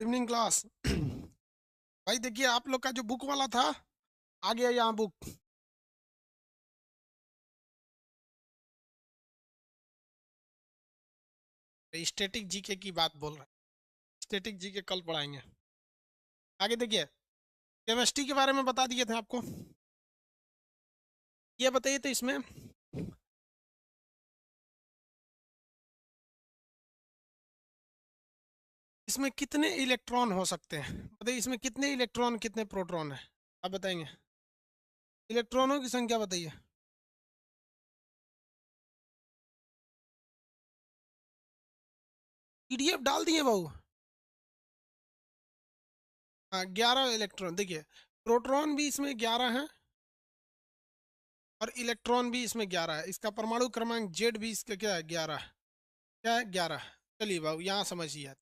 Evening class. भाई देखिए आप लोग का जो बुक वाला था आ गया यहाँ बुक। स्टैटिक जीके की बात बोल रहे हैं। स्टैटिक जीके कल पढ़ाएंगे। आगे देखिए, केमिस्ट्री के बारे में बता दिए थे आपको। ये बताइए तो इसमें कितने इलेक्ट्रॉन हो सकते हैं? बताइए इसमें कितने इलेक्ट्रॉन कितने प्रोटॉन है? आप बताएंगे। इलेक्ट्रॉनों की संख्या बताइए। पीडीएफ डाल दिए बहू। हाँ, 11 इलेक्ट्रॉन। देखिए, प्रोटॉन भी इसमें 11 है और इलेक्ट्रॉन भी इसमें 11 है। इसका परमाणु क्रमांक जेड भी इसका क्या है? 11। क्या है? 11। चलिए बाबू यहाँ समझिए।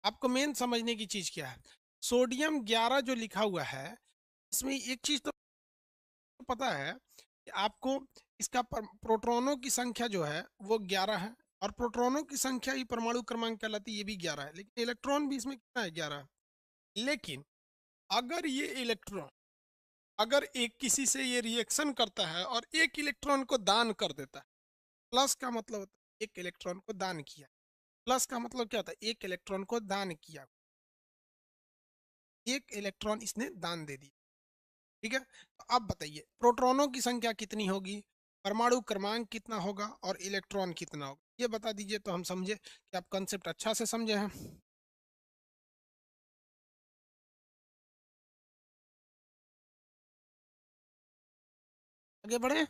आपको मेन समझने की चीज क्या है? सोडियम 11 जो लिखा हुआ है, इसमें एक चीज तो पता है कि आपको इसका प्रोटॉनों की संख्या जो है वो 11 है। और प्रोटॉनों की संख्या ही परमाणु क्रमांक कहलाती है, ये भी 11 है। लेकिन इलेक्ट्रॉन भी इसमें कितना है? 11 है। लेकिन अगर ये इलेक्ट्रॉन, अगर एक किसी से ये रिएक्शन करता है और एक इलेक्ट्रॉन को दान कर देता है, प्लस का मतलब होता है एक इलेक्ट्रॉन को दान किया। प्लस का मतलब क्या होता है? एक इलेक्ट्रॉन को दान किया, एक इलेक्ट्रॉन इसने दान दे दिया। ठीक है, तो अब बताइए प्रोटॉनों की संख्या कितनी होगी, परमाणु क्रमांक कितना होगा और इलेक्ट्रॉन कितना होगा? ये बता दीजिए तो हम समझे कि आप कंसेप्ट अच्छा से समझे हैं। आगे बढ़े।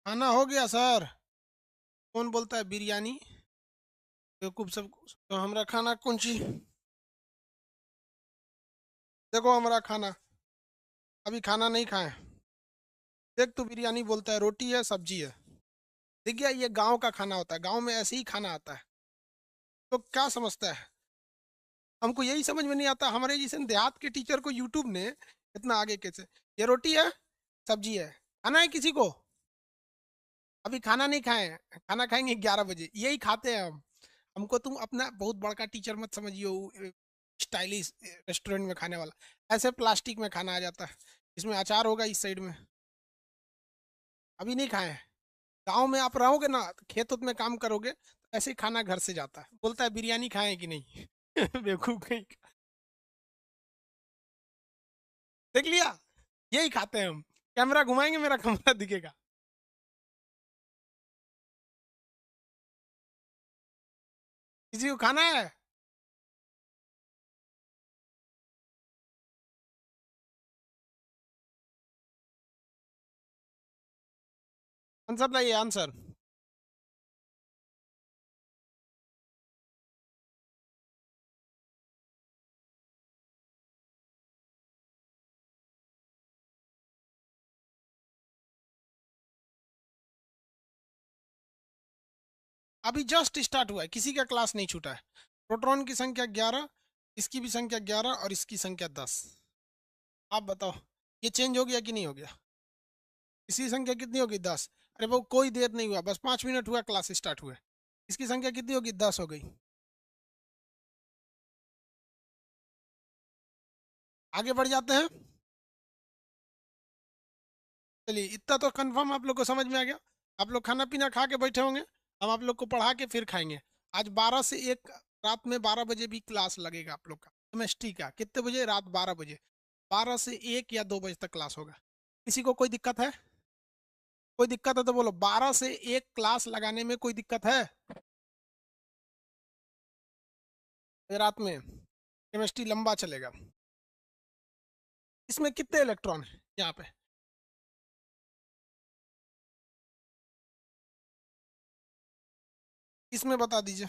खाना हो गया सर। कौन बोलता है बिरयानी? बेवकूफ सब। तो हमारा खाना कौन सी? देखो हमारा खाना, अभी खाना नहीं खाए। देख तू बिरयानी बोलता है, रोटी है सब्जी है। देखिए ये गांव का खाना होता है, गांव में ऐसे ही खाना आता है। तो क्या समझता है? हमको यही समझ में नहीं आता, हमारे जैसे देहात के टीचर को यूट्यूब ने इतना आगे कैसे? ये रोटी है सब्जी है, खाना है किसी को? अभी खाना नहीं खाए हैं, खाना खाएंगे 11 बजे, यही खाते हैं हम। हमको तुम अपना बहुत बड़का टीचर मत समझियो, स्टाइलिश रेस्टोरेंट में खाने वाला। ऐसे प्लास्टिक में खाना आ जाता है, इसमें अचार होगा इस साइड में। अभी नहीं खाए हैं। गाँव में आप रहोगे ना, खेत उत में काम करोगे तो ऐसे ही खाना घर से जाता है। बोलता है बिरयानी खाए कि नहीं। बेवकूफ कहीं का। देख लिया, यही खाते हैं हम। कैमरा घुमाएंगे मेरा कमरा दिखेगा। किसी को खाना है? आंसर लाइए आंसर। अभी जस्ट स्टार्ट हुआ है, किसी का क्लास नहीं छूटा है। प्रोटॉन की संख्या 11, इसकी भी संख्या 11 और इसकी संख्या 10। आप बताओ ये चेंज हो गया कि नहीं हो गया? इसकी संख्या कितनी होगी? 10। अरे वो कोई देर नहीं हुआ, बस 5 मिनट हुआ क्लास स्टार्ट हुए। इसकी संख्या कितनी होगी? 10 हो गई। आगे बढ़ जाते हैं। चलिए इतना तो कंफर्म आप लोग को समझ में आ गया। आप लोग खाना पीना खा के बैठे होंगे, हम आप लोग को पढ़ा के फिर खाएंगे। आज 12 से 1 रात में 12 बजे भी क्लास लगेगा आप लोग का केमिस्ट्री का। कितने बजे? रात 12 बजे। 12 से 1 या 2 बजे तक क्लास होगा। किसी को कोई दिक्कत है? कोई दिक्कत है तो बोलो। 12 से 1 क्लास लगाने में कोई दिक्कत है? ये रात में केमिस्ट्री लंबा चलेगा। इसमें कितने इलेक्ट्रॉन है यहाँ पे? इसमें बता दीजिए।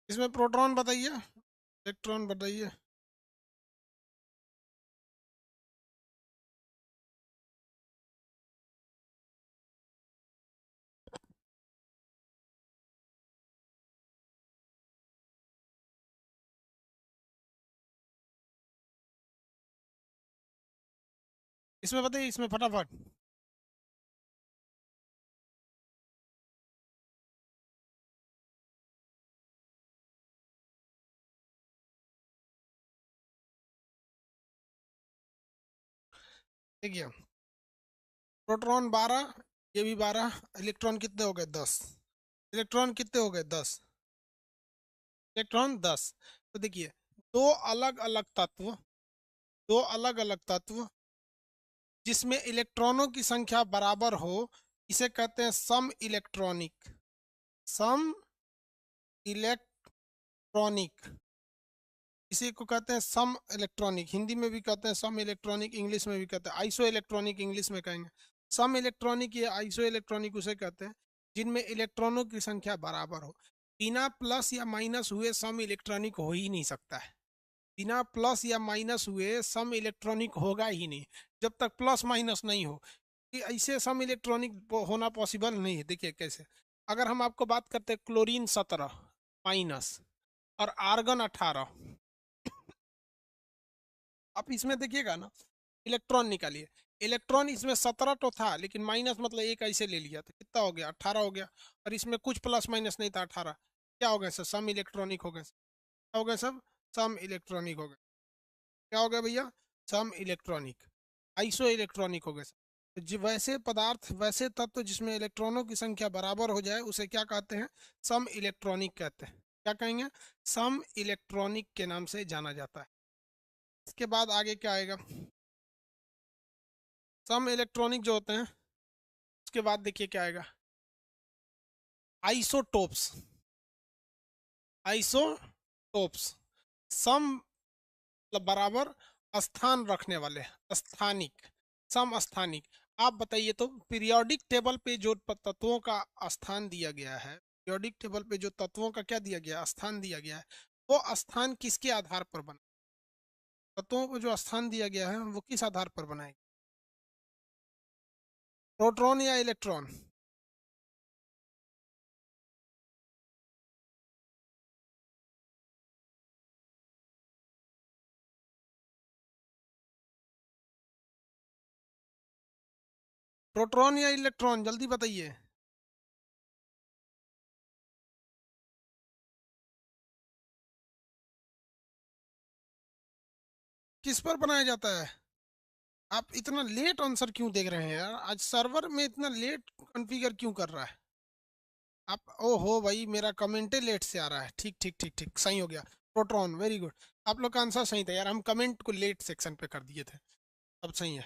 इसमें प्रोटॉन बताइए, इलेक्ट्रॉन बताइए। इसमें बताइए, इसमें फटाफट। देखिए, प्रोटॉन 12, ये भी 12, इलेक्ट्रॉन कितने हो गए? 10। इलेक्ट्रॉन कितने हो गए? 10। इलेक्ट्रॉन 10। तो देखिए, दो अलग अलग तत्व, दो अलग अलग तत्व जिसमें इलेक्ट्रॉनों की संख्या बराबर हो, इसे कहते हैं सम इलेक्ट्रॉनिक। सम इलेक्ट्रॉनिक, इसी को कहते हैं सम इलेक्ट्रॉनिक। हिंदी में भी कहते हैं सम इलेक्ट्रॉनिक, इंग्लिश में भी कहते हैं आइसो इलेक्ट्रॉनिक, इंग्लिश में कहेंगे। सम इलेक्ट्रॉनिक या आइसो इलेक्ट्रॉनिक उसे कहते हैं जिनमें इलेक्ट्रॉनों की संख्या बराबर हो। बिना प्लस या माइनस हुए सम इलेक्ट्रॉनिक हो ही नहीं सकता है। बिना प्लस या माइनस हुए सम इलेक्ट्रॉनिक होगा ही नहीं, जब तक प्लस माइनस नहीं हो। कि ऐसे सम इलेक्ट्रॉनिक होना पॉसिबल नहीं है। देखिए कैसे, अगर हम आपको बात करते हैं क्लोरीन 17 माइनस और आर्गन 18, आप इसमें देखिएगा ना, इलेक्ट्रॉन निकालिए। इलेक्ट्रॉन इसमें 17 तो था, लेकिन माइनस मतलब एक ऐसे ले लिया तो कितना हो गया? 18 हो गया। और इसमें कुछ प्लस माइनस नहीं था, 18। क्या हो गया सर? सम इलेक्ट्रॉनिक हो गए। क्या हो गया सब? सम इलेक्ट्रॉनिक हो गए। क्या हो गया भैया? सम इलेक्ट्रॉनिक, आइसो इलेक्ट्रॉनिक हो गए सर। तो वैसे पदार्थ, वैसे तत्व जिसमें इलेक्ट्रॉनों की संख्या बराबर हो जाए उसे क्या कहते हैं? सम इलेक्ट्रॉनिक कहते हैं। क्या कहेंगे? सम इलेक्ट्रॉनिक के नाम से जाना जाता है। इसके बाद आगे क्या आएगा? सम इलेक्ट्रॉनिक जो होते हैं, उसके बाद देखिए क्या आएगा? आइसोटोप्स। आइसोटोप्स, सम मतलब बराबर, स्थान रखने वाले, स्थानिक, सम स्थानिक। आप बताइए तो, पीरियोडिक टेबल पे जो तत्वों का स्थान दिया गया है, पीरियोडिक टेबल पे जो तत्वों का क्या दिया गया? स्थान दिया गया है। वो स्थान किसके आधार पर बना? तत्वों को जो स्थान दिया गया है वो किस आधार पर बनाएगा? प्रोटॉन या इलेक्ट्रॉन? प्रोटॉन या इलेक्ट्रॉन, जल्दी बताइए। किस पर बनाया जाता है? आप इतना लेट आंसर क्यों देख रहे हैं यार? आज सर्वर में इतना लेट कॉन्फ़िगर क्यों कर रहा है? आप, ओहो भाई, मेरा कमेंटे लेट से आ रहा है। ठीक ठीक ठीक ठीक, सही हो गया। Proton, very good. आप लोग का आंसर सही था यार, हम कमेंट को लेट सेक्शन पे कर दिए थे। अब सही है।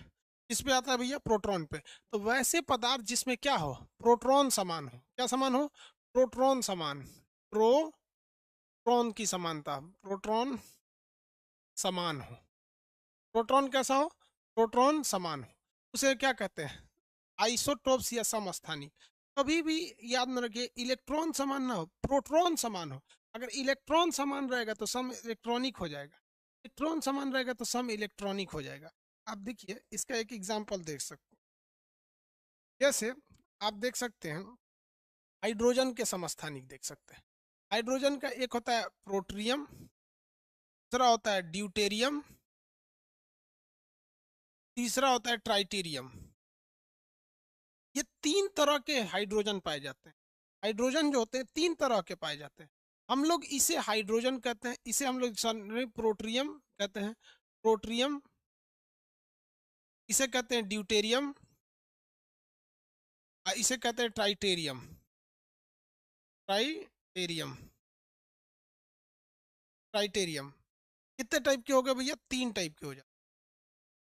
किस पे आता है भैया? प्रोटॉन पे। तो वैसे पदार्थ जिसमें क्या हो? प्रोटॉन समान हो। क्या समान हो? प्रोटॉन समान। प्रोटॉन की समानता, प्रोटॉन समान हो। प्रोटॉन कैसा हो? प्रोटॉन समान हो, उसे क्या कहते हैं? आइसोटोप्स या समस्थानिक। कभी भी याद न रखिए, इलेक्ट्रॉन समान ना हो, प्रोटॉन समान हो। अगर इलेक्ट्रॉन समान रहेगा तो सम इलेक्ट्रॉनिक हो जाएगा, इलेक्ट्रॉन समान रहेगा तो सम इलेक्ट्रॉनिक हो जाएगा। आप देखिए, इसका एक एग्जांपल देख सकते हैं। जैसे आप देख सकते हैं, हाइड्रोजन के समस्थानिक देख सकते हैं। हाइड्रोजन का एक होता है प्रोट्रियम, दूसरा होता है ड्यूटेरियम, तीसरा होता है ट्राइटेरियम। ये तीन तरह के हाइड्रोजन पाए जाते हैं। हाइड्रोजन जो होते हैं तीन तरह के पाए जाते हैं। हम लोग इसे हाइड्रोजन कहते हैं, इसे हम लोग प्रोट्रियम कहते हैं, प्रोट्रियम। इसे कहते हैं ड्यूटेरियम, इसे कहते हैं ट्राइटेरियम। ट्राइटेरियम, ट्राइटेरियम। कितने टाइप के हो गए भैया? तीन टाइप के हो जाते हैं,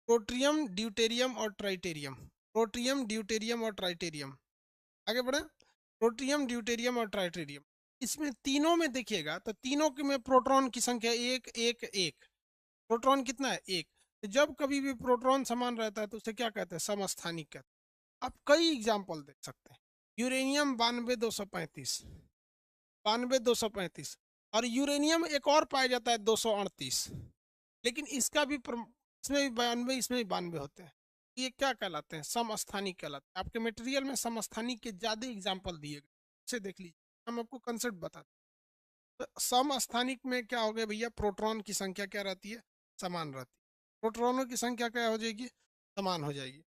प्रोट्रियम, ड्यूटेरियम और ट्राइटेरियम। प्रोट्रियम, ड्यूटेरियम और ट्राइटेरियम। आगे बढ़े। प्रोटियम, ड्यूटेरियम और ट्राइटेरियम, इसमें तीनों में देखिएगा तो तीनों के में प्रोटॉन की संख्या एक एक एक। प्रोटॉन कितना है? एक। तो जब कभी भी प्रोटॉन समान रहता है तो उसे क्या कहते हैं? समस्थानिक कहते हैं। आप कई एग्जाम्पल देख सकते हैं। यूरेनियम 92 235, 92 235। और यूरेनियम एक और पाया जाता है 238, लेकिन इसका भी इसमें भी 92, इसमें भी 92 होते हैं। ये क्या कहलाते हैं? समस्थानिक कहलाते हैं। आपके मटेरियल में समस्थानिक के ज़्यादा एग्जाम्पल दिए गए, उसे देख लीजिए। हम आपको कंसेप्ट बताते हैं। तो समस्थानिक में क्या हो गया भैया? प्रोटॉन की संख्या क्या रहती है? समान रहती है। प्रोटॉनों की संख्या क्या हो जाएगी? समान हो जाएगी।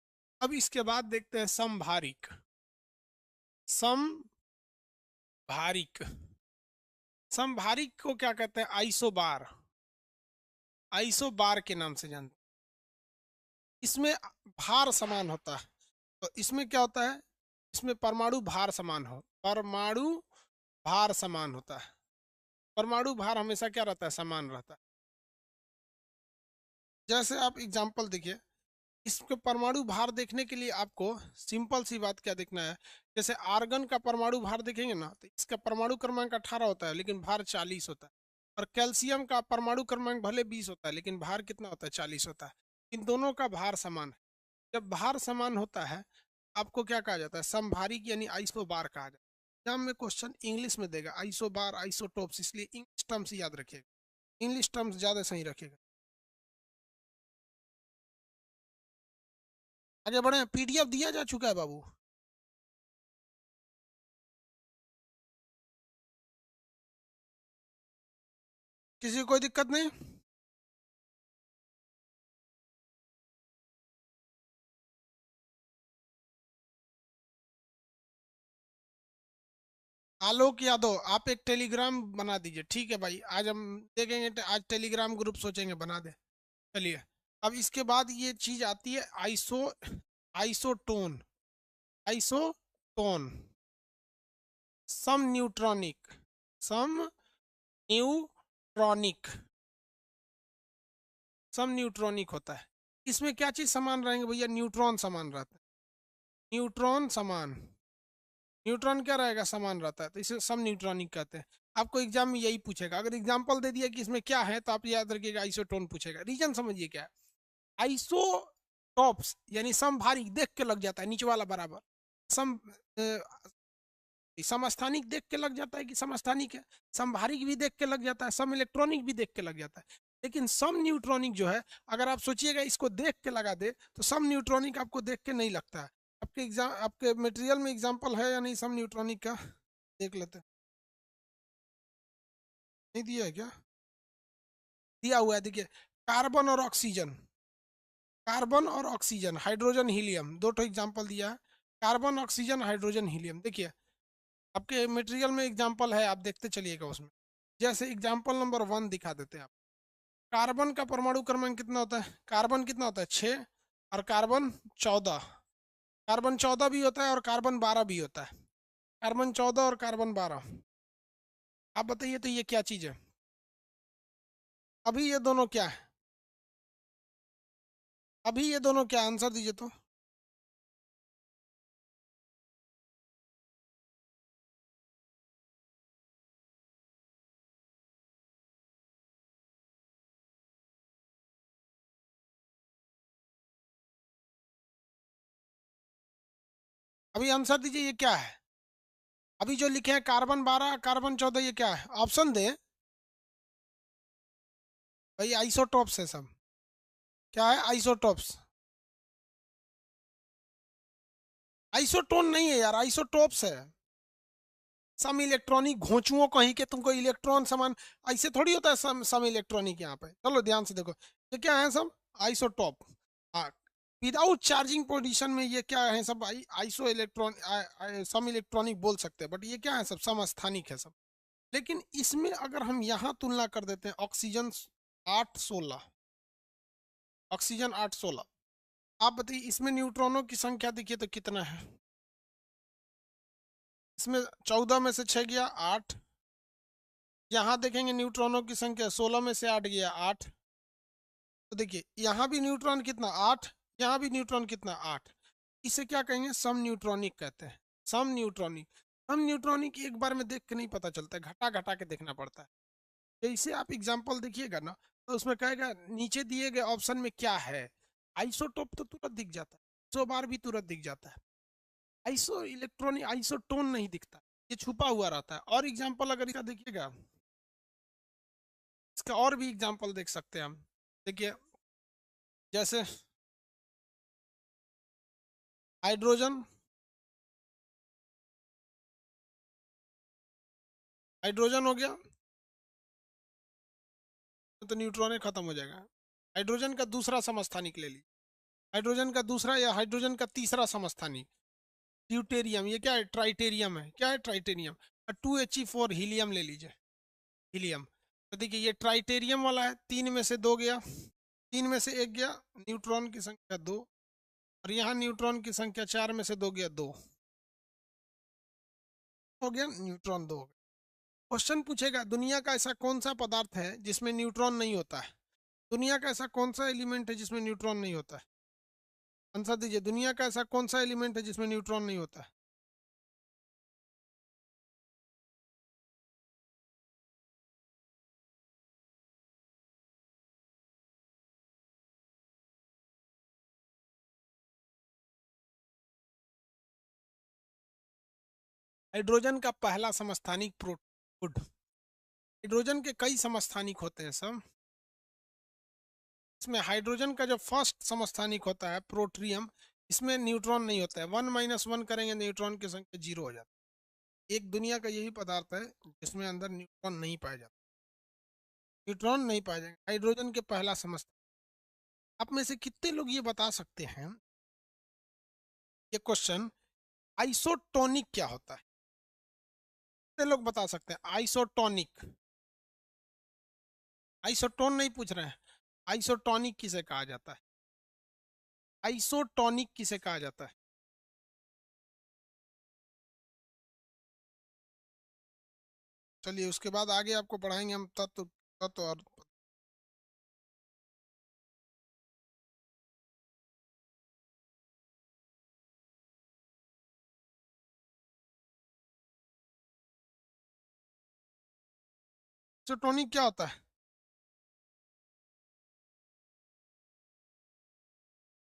अब इसके बाद देखते हैं समभारिक। समभारिक, समभारिक को क्या कहते हैं? आइसोबार, आइसोबार के नाम से जानते हैं। इसमें भार समान होता है। तो इसमें क्या होता है? इसमें परमाणु भार समान हो, परमाणु भार समान होता है। परमाणु भार हमेशा क्या रहता है? समान रहता है। जैसे आप एग्जाम्पल देखिए, इसके परमाणु भार देखने के लिए आपको सिंपल सी बात क्या देखना है। जैसे आर्गन का परमाणु भार देखेंगे ना, तो इसका परमाणु क्रमांक 18 होता है लेकिन भार 40 होता है। और कैल्शियम का परमाणु क्रमांक भले 20 होता है लेकिन भार कितना होता है? 40 होता है। इन दोनों का भार समान है। जब भार समान होता है, आपको क्या कहा जाता है? समभारिक यानी आइसोबार कहा जाता है। एग्जाम में क्वेश्चन इंग्लिश में देगा, आइसोबार, आइसोटोप्स, इसलिए इंग्लिश टर्म्स याद रखिएगा, इंग्लिश टर्म्स ज्यादा सही रखिएगा। आगे बढ़े, पीडीएफ दिया जा चुका है बाबू। किसी को कोई दिक्कत नहीं? आलोक यादव, आप एक टेलीग्राम बना दीजिए, ठीक है भाई। आज हम देखेंगे, आज टेलीग्राम ग्रुप सोचेंगे बना दे। चलिए, अब इसके बाद ये चीज आती है आइसोटोन, आइसोटोन, सम न्यूट्रॉनिक, सम न्यूट्रॉनिक, सम न्यूट्रॉनिक होता है। इसमें क्या चीज समान रहेंगे भैया? न्यूट्रॉन समान रहता है, न्यूट्रॉन समान, न्यूट्रॉन क्या रहेगा? समान रहता है, तो इसे सम न्यूट्रॉनिक कहते हैं। आपको एग्जाम में यही पूछेगा। अगर एग्जाम्पल दे दिया कि इसमें क्या है, तो आप याद रखिएगा आइसोटोन पूछेगा। रीजन समझिए क्या है। आइसोटॉप्स यानी समभारिक, देख के लग जाता है नीचे वाला बराबर। सम समस्थानिक देख के लग जाता है कि समस्थानिक है, समभारिक भी देख के लग जाता है, सम इलेक्ट्रॉनिक भी देख के लग जाता है। लेकिन सम न्यूट्रॉनिक जो है, अगर आप सोचिएगा इसको देख के लगा दे, तो सम न्यूट्रॉनिक आपको देख के नहीं लगता है। आपके एग्जाम, आपके मटेरियल में एग्जांपल है या नहीं सम न्यूट्रॉनिक का? देख लेते हैं। नहीं दिया है क्या? दिया हुआ है, देखिए। कार्बन और ऑक्सीजन, कार्बन और ऑक्सीजन, हाइड्रोजन हीलियम, दो तो एग्जांपल दिया है। Carbon, oxygen, hydrogen, helium. देखिए, आपके मटेरियल में एग्जांपल है, आप देखते चलिएगा उसमें। जैसे एग्जांपल नंबर 1 दिखा देते हैं आप। कार्बन का परमाणु क्रमांक कितना होता है? कार्बन कितना होता है? 6। और कार्बन 14। कार्बन 14 भी होता है और कार्बन 12 भी होता है। कार्बन 14 और कार्बन 12। आप बताइए तो ये क्या चीज़ है? अभी ये दोनों क्या है? अभी ये दोनों क्या? आंसर दीजिए तो। अभी आंसर दीजिए, ये क्या है? अभी जो लिखे हैं कार्बन 12, कार्बन 14, ये क्या है? ऑप्शन दें भाई। आइसोटॉप्स है सब। क्या है? आइसोटॉप्स। आइसोटोन नहीं है यार, आइसोटॉप्स है। सम इलेक्ट्रॉनिक घोंचुओं कहीं के तुमको इलेक्ट्रॉन समान, ऐसे थोड़ी होता है सम इलेक्ट्रॉनिक यहाँ पे। चलो ध्यान से देखो, ये क्या है सब? आइसोटॉप। हाँ, विदाउट चार्जिंग पोजीशन में ये क्या है सब? आइसो इलेक्ट्रॉन, सम इलेक्ट्रॉनिक बोल सकते हैं, बट ये क्या है सब? समस्थानिक है सब। लेकिन इसमें अगर हम यहाँ तुलना कर देते हैं, ऑक्सीजन 8-16, ऑक्सीजन 8-16, आप बताइए इसमें न्यूट्रॉनों की संख्या देखिए तो कितना है? इसमें 14 में से 6 गया 8। यहाँ देखेंगे न्यूट्रॉनों की संख्या 16 में से 8 गया 8। तो देखिए यहाँ भी न्यूट्रॉन कितना? 8। यहाँ भी न्यूट्रॉन कितना? 8। इसे क्या कहेंगे? सम न्यूट्रॉनिक कहते हैं, सम न्यूट्रॉनिक। सम न्यूट्रॉनिक एक बार में देख के नहीं पता चलता है, घटा घटा के देखना पड़ता है। जैसे आप एग्जाम्पल देखिएगा ना, तो उसमें कहेगा नीचे दिए गए ऑप्शन में क्या है। आइसोटोप तो तुरंत दिख जाता है, आइसोबार भी तुरंत दिख जाता है। आइसो इलेक्ट्रॉनिक, आइसोटोन नहीं दिखता, ये छुपा हुआ रहता है। और एग्जाम्पल अगर इसका देखिएगा, इसका और भी एग्जाम्पल देख सकते हैं हम। देखिए, जैसे हाइड्रोजन, हाइड्रोजन हो गया तो न्यूट्रॉन खत्म हो जाएगा। हाइड्रोजन का दूसरा समस्थानिक ले ली, हाइड्रोजन का दूसरा या हाइड्रोजन का तीसरा समस्थानिक ड्यूटेरियम। ये क्या है? ट्राइटेरियम है। क्या है? ट्राइटेरियम। और 2He4 हीलियम ले लीजिए, हीलियम। तो देखिए ये ट्राइटेरियम वाला है, 3 में से 2 गया, 3 में से 1 गया, न्यूट्रॉन की संख्या 2। और यहाँ न्यूट्रॉन की संख्या 4 में से 2 गया, 2 हो गया, न्यूट्रॉन 2 हो गया। क्वेश्चन पूछेगा दुनिया का ऐसा कौन सा पदार्थ है जिसमें न्यूट्रॉन नहीं होता है? दुनिया का ऐसा कौन सा एलिमेंट है जिसमें न्यूट्रॉन नहीं होता है? आंसर दीजिए, दुनिया का ऐसा कौन सा एलिमेंट है जिसमें न्यूट्रॉन नहीं होता है? हाइड्रोजन का पहला समस्थानिक प्रोटॉन। हाइड्रोजन के कई समस्थानिक होते हैं सब। इसमें हाइड्रोजन का जो फर्स्ट समस्थानिक होता है प्रोट्रियम, इसमें न्यूट्रॉन नहीं होता है। 1 - 1 करेंगे न्यूट्रॉन की संख्या 0 हो जाती है। एक दुनिया का यही पदार्थ है जिसमें अंदर न्यूट्रॉन नहीं पाया जाता, न्यूट्रॉन नहीं पाए जाएंगे। हाइड्रोजन के पहला समस्थानिक। आप में से कितने लोग ये बता सकते हैं, ये क्वेश्चन, आइसोटोनिक क्या होता है? कितने लोग बता सकते हैं आइसोटोनिक? आइसोटोन नहीं पूछ रहे हैं, आइसोटोनिक किसे कहा जाता है? आइसोटोनिक किसे कहा जाता है? चलिए उसके बाद आगे आपको पढ़ाएंगे हम तत्व, तत्व और आइसोटोनिक क्या होता है?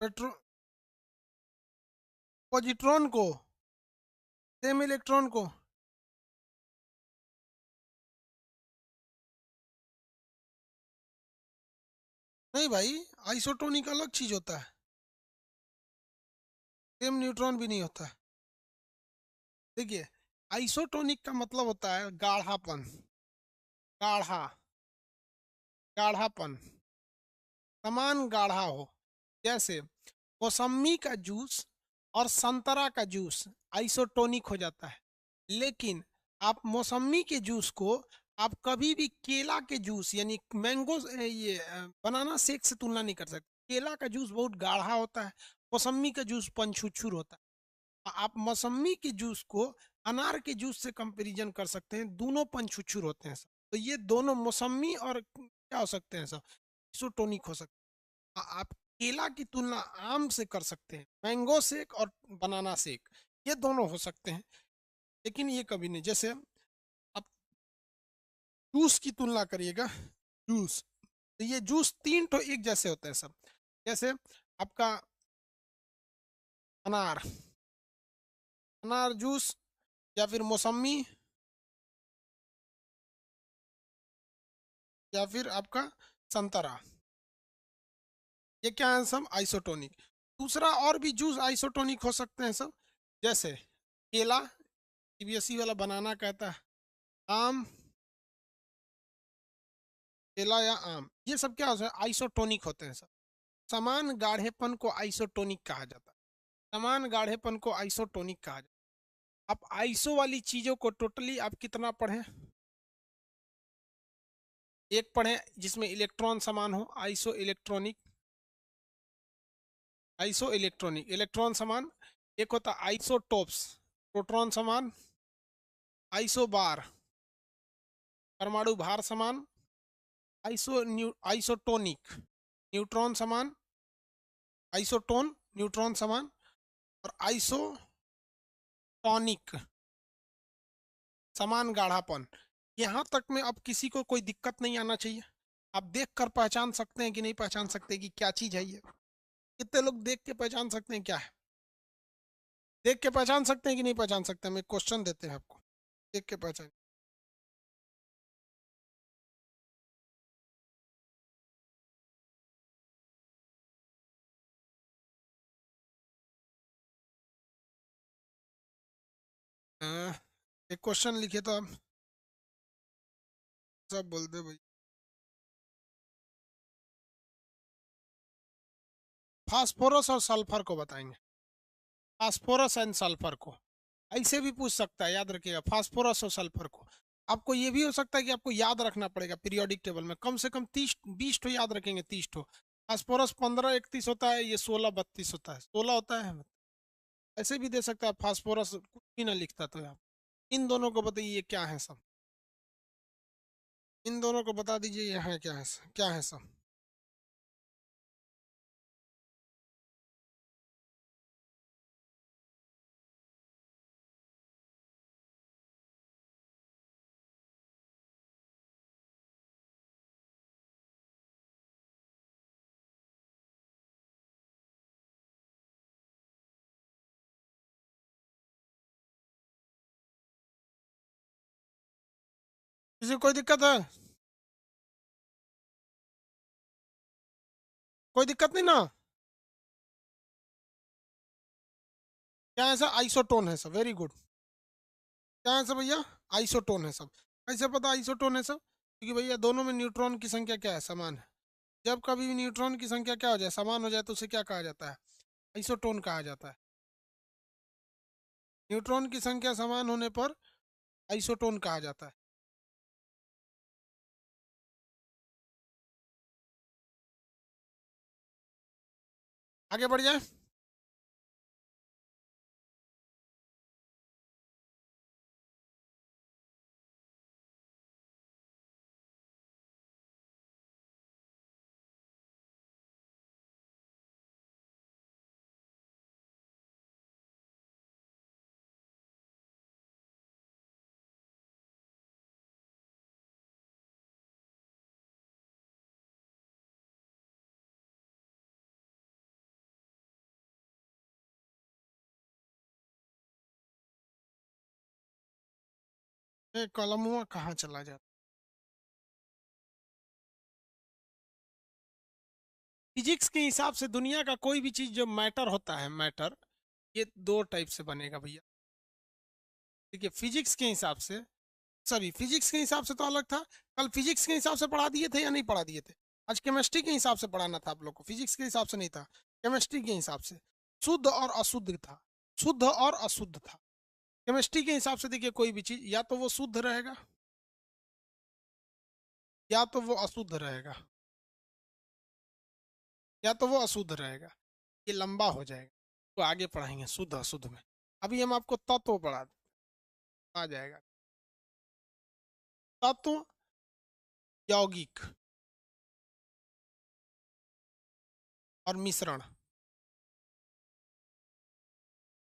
पेट्रो पॉजिट्रॉन को, सेम इलेक्ट्रॉन को। नहीं भाई, आइसोटोनिक अलग चीज होता है, सेम न्यूट्रॉन भी नहीं होता है। देखिए आइसोटोनिक का मतलब होता है गाढ़ापन, गाढ़ा, गाढ़ापन, समान गाढ़ा हो। जैसे मौसम्मी का जूस और संतरा का जूस आइसोटोनिक हो जाता है, लेकिन आप मौसम्मी के जूस को आप कभी भी केला के जूस यानी मैंगो बनाना शेक से तुलना नहीं कर सकते। केला का जूस बहुत गाढ़ा होता है, मौसम्मी का जूस पंछुछुर होता है। आप मौसम्मी के जूस को अनार के जूस से कंपैरिजन कर सकते हैं, दोनों पंछुछुर होते हैं सब। तो ये दोनों मौसम्मी और क्या हो सकते हैं सब, आइसोटोनिक हो सकते हैं। आप केला की तुलना आम से कर सकते हैं, मैंगो शेक और बनाना शेक, ये दोनों हो सकते हैं, लेकिन ये कभी नहीं। जैसे आप जूस की तुलना करिएगा, जूस, तो ये जूस 3 एक जैसे होते हैं सब। जैसे आपका अनार, अनार जूस, या फिर मौसम्मी, या फिर आपका संतरा, ये क्या है सब, आइसोटोनिक। दूसरा और भी जूस आइसोटोनिक हो सकते हैं सब, जैसे केला, सीबीएसई वाला बनाना कहता है, आम, केला या आम, ये सब क्या होता है, आइसोटोनिक होते हैं सब। समान गाढ़ेपन को आइसोटोनिक कहा जाता है, समान गाढ़ेपन को आइसोटोनिक कहा जाता है। आप आइसो वाली चीजों को टोटली आप कितना पढ़ें? एक पढ़ें जिसमें इलेक्ट्रॉन समान हो, iso electronic, iso electronic, electron समान। एक होता आइसोटोप्स, प्रोटॉन समान, आइसोबार, परमाणु भार समान, आइसोटोनिक, न्यूट्रॉन समान, आइसोटोन, न्यूट्रॉन समान, और आइसोटॉनिक, समान गाढ़ापन। यहाँ तक में अब किसी को कोई दिक्कत नहीं आना चाहिए। आप देख कर पहचान सकते हैं कि नहीं पहचान सकते कि क्या चीज है ये? कितने लोग देख के पहचान सकते हैं क्या है? देख के पहचान सकते हैं कि नहीं पहचान सकते? हम एक क्वेश्चन देते हैं आपको, देख के पहचान। एक क्वेश्चन लिखे तो आप सब बोल दे भाई। फास्फोरस और सल्फर को बताएंगे, फास्फोरस एंड सल्फर को। ऐसे भी पूछ सकता है, याद रखिएगा फास्फोरस और सल्फर को। आपको ये भी हो सकता है कि आपको याद रखना पड़ेगा पीरियोडिक टेबल में, कम से कम 30-20 याद रखेंगे, 30। फास्फोरस 15-31 होता है, ये 16-32 होता है, 16 होता है। ऐसे भी दे सकता है फास्फोरस कुछ भी ना लिखता तो आप। इन दोनों को बताइए क्या है सब, इन दोनों को बता दीजिए यहाँ क्या है, क्या है सब। किसी को कोई दिक्कत है? कोई दिक्कत नहीं ना? क्या है सर? आइसोटोन है सब, वेरी गुड। क्या है सब भैया? आइसोटोन है सब। कैसे पता आइसोटोन है सब? क्योंकि भैया दोनों में न्यूट्रॉन की संख्या क्या है, समान है। जब कभी भी न्यूट्रॉन की संख्या क्या हो जाए, समान हो जाए, तो उसे क्या कहा जाता है? आइसोटोन कहा जाता है। न्यूट्रॉन की संख्या समान होने पर आइसोटोन कहा जाता है। आगे बढ़ जाए। ये कलमुआ कहाँ चला जाता? फिजिक्स के हिसाब से दुनिया का कोई भी चीज जो मैटर होता है, मैटर, ये दो टाइप से बनेगा भैया। देखिए फिजिक्स के हिसाब से, सॉरी फिजिक्स के हिसाब से तो अलग था। कल फिजिक्स के हिसाब से पढ़ा दिए थे या नहीं पढ़ा दिए थे? आज केमिस्ट्री के हिसाब से पढ़ाना था आप लोग को, फिजिक्स के हिसाब से नहीं था, केमिस्ट्री के हिसाब से। शुद्ध और अशुद्ध था, शुद्ध और अशुद्ध था। केमिस्ट्री के हिसाब से देखिए कोई भी चीज या तो वो शुद्ध रहेगा या तो वो अशुद्ध रहेगा, या तो वो अशुद्ध रहेगा। ये लंबा हो जाएगा, तो आगे पढ़ाएंगे शुद्ध अशुद्ध में। अभी हम आपको तत्व पढ़ा आ जाएगा। तत्व, यौगिक और मिश्रण।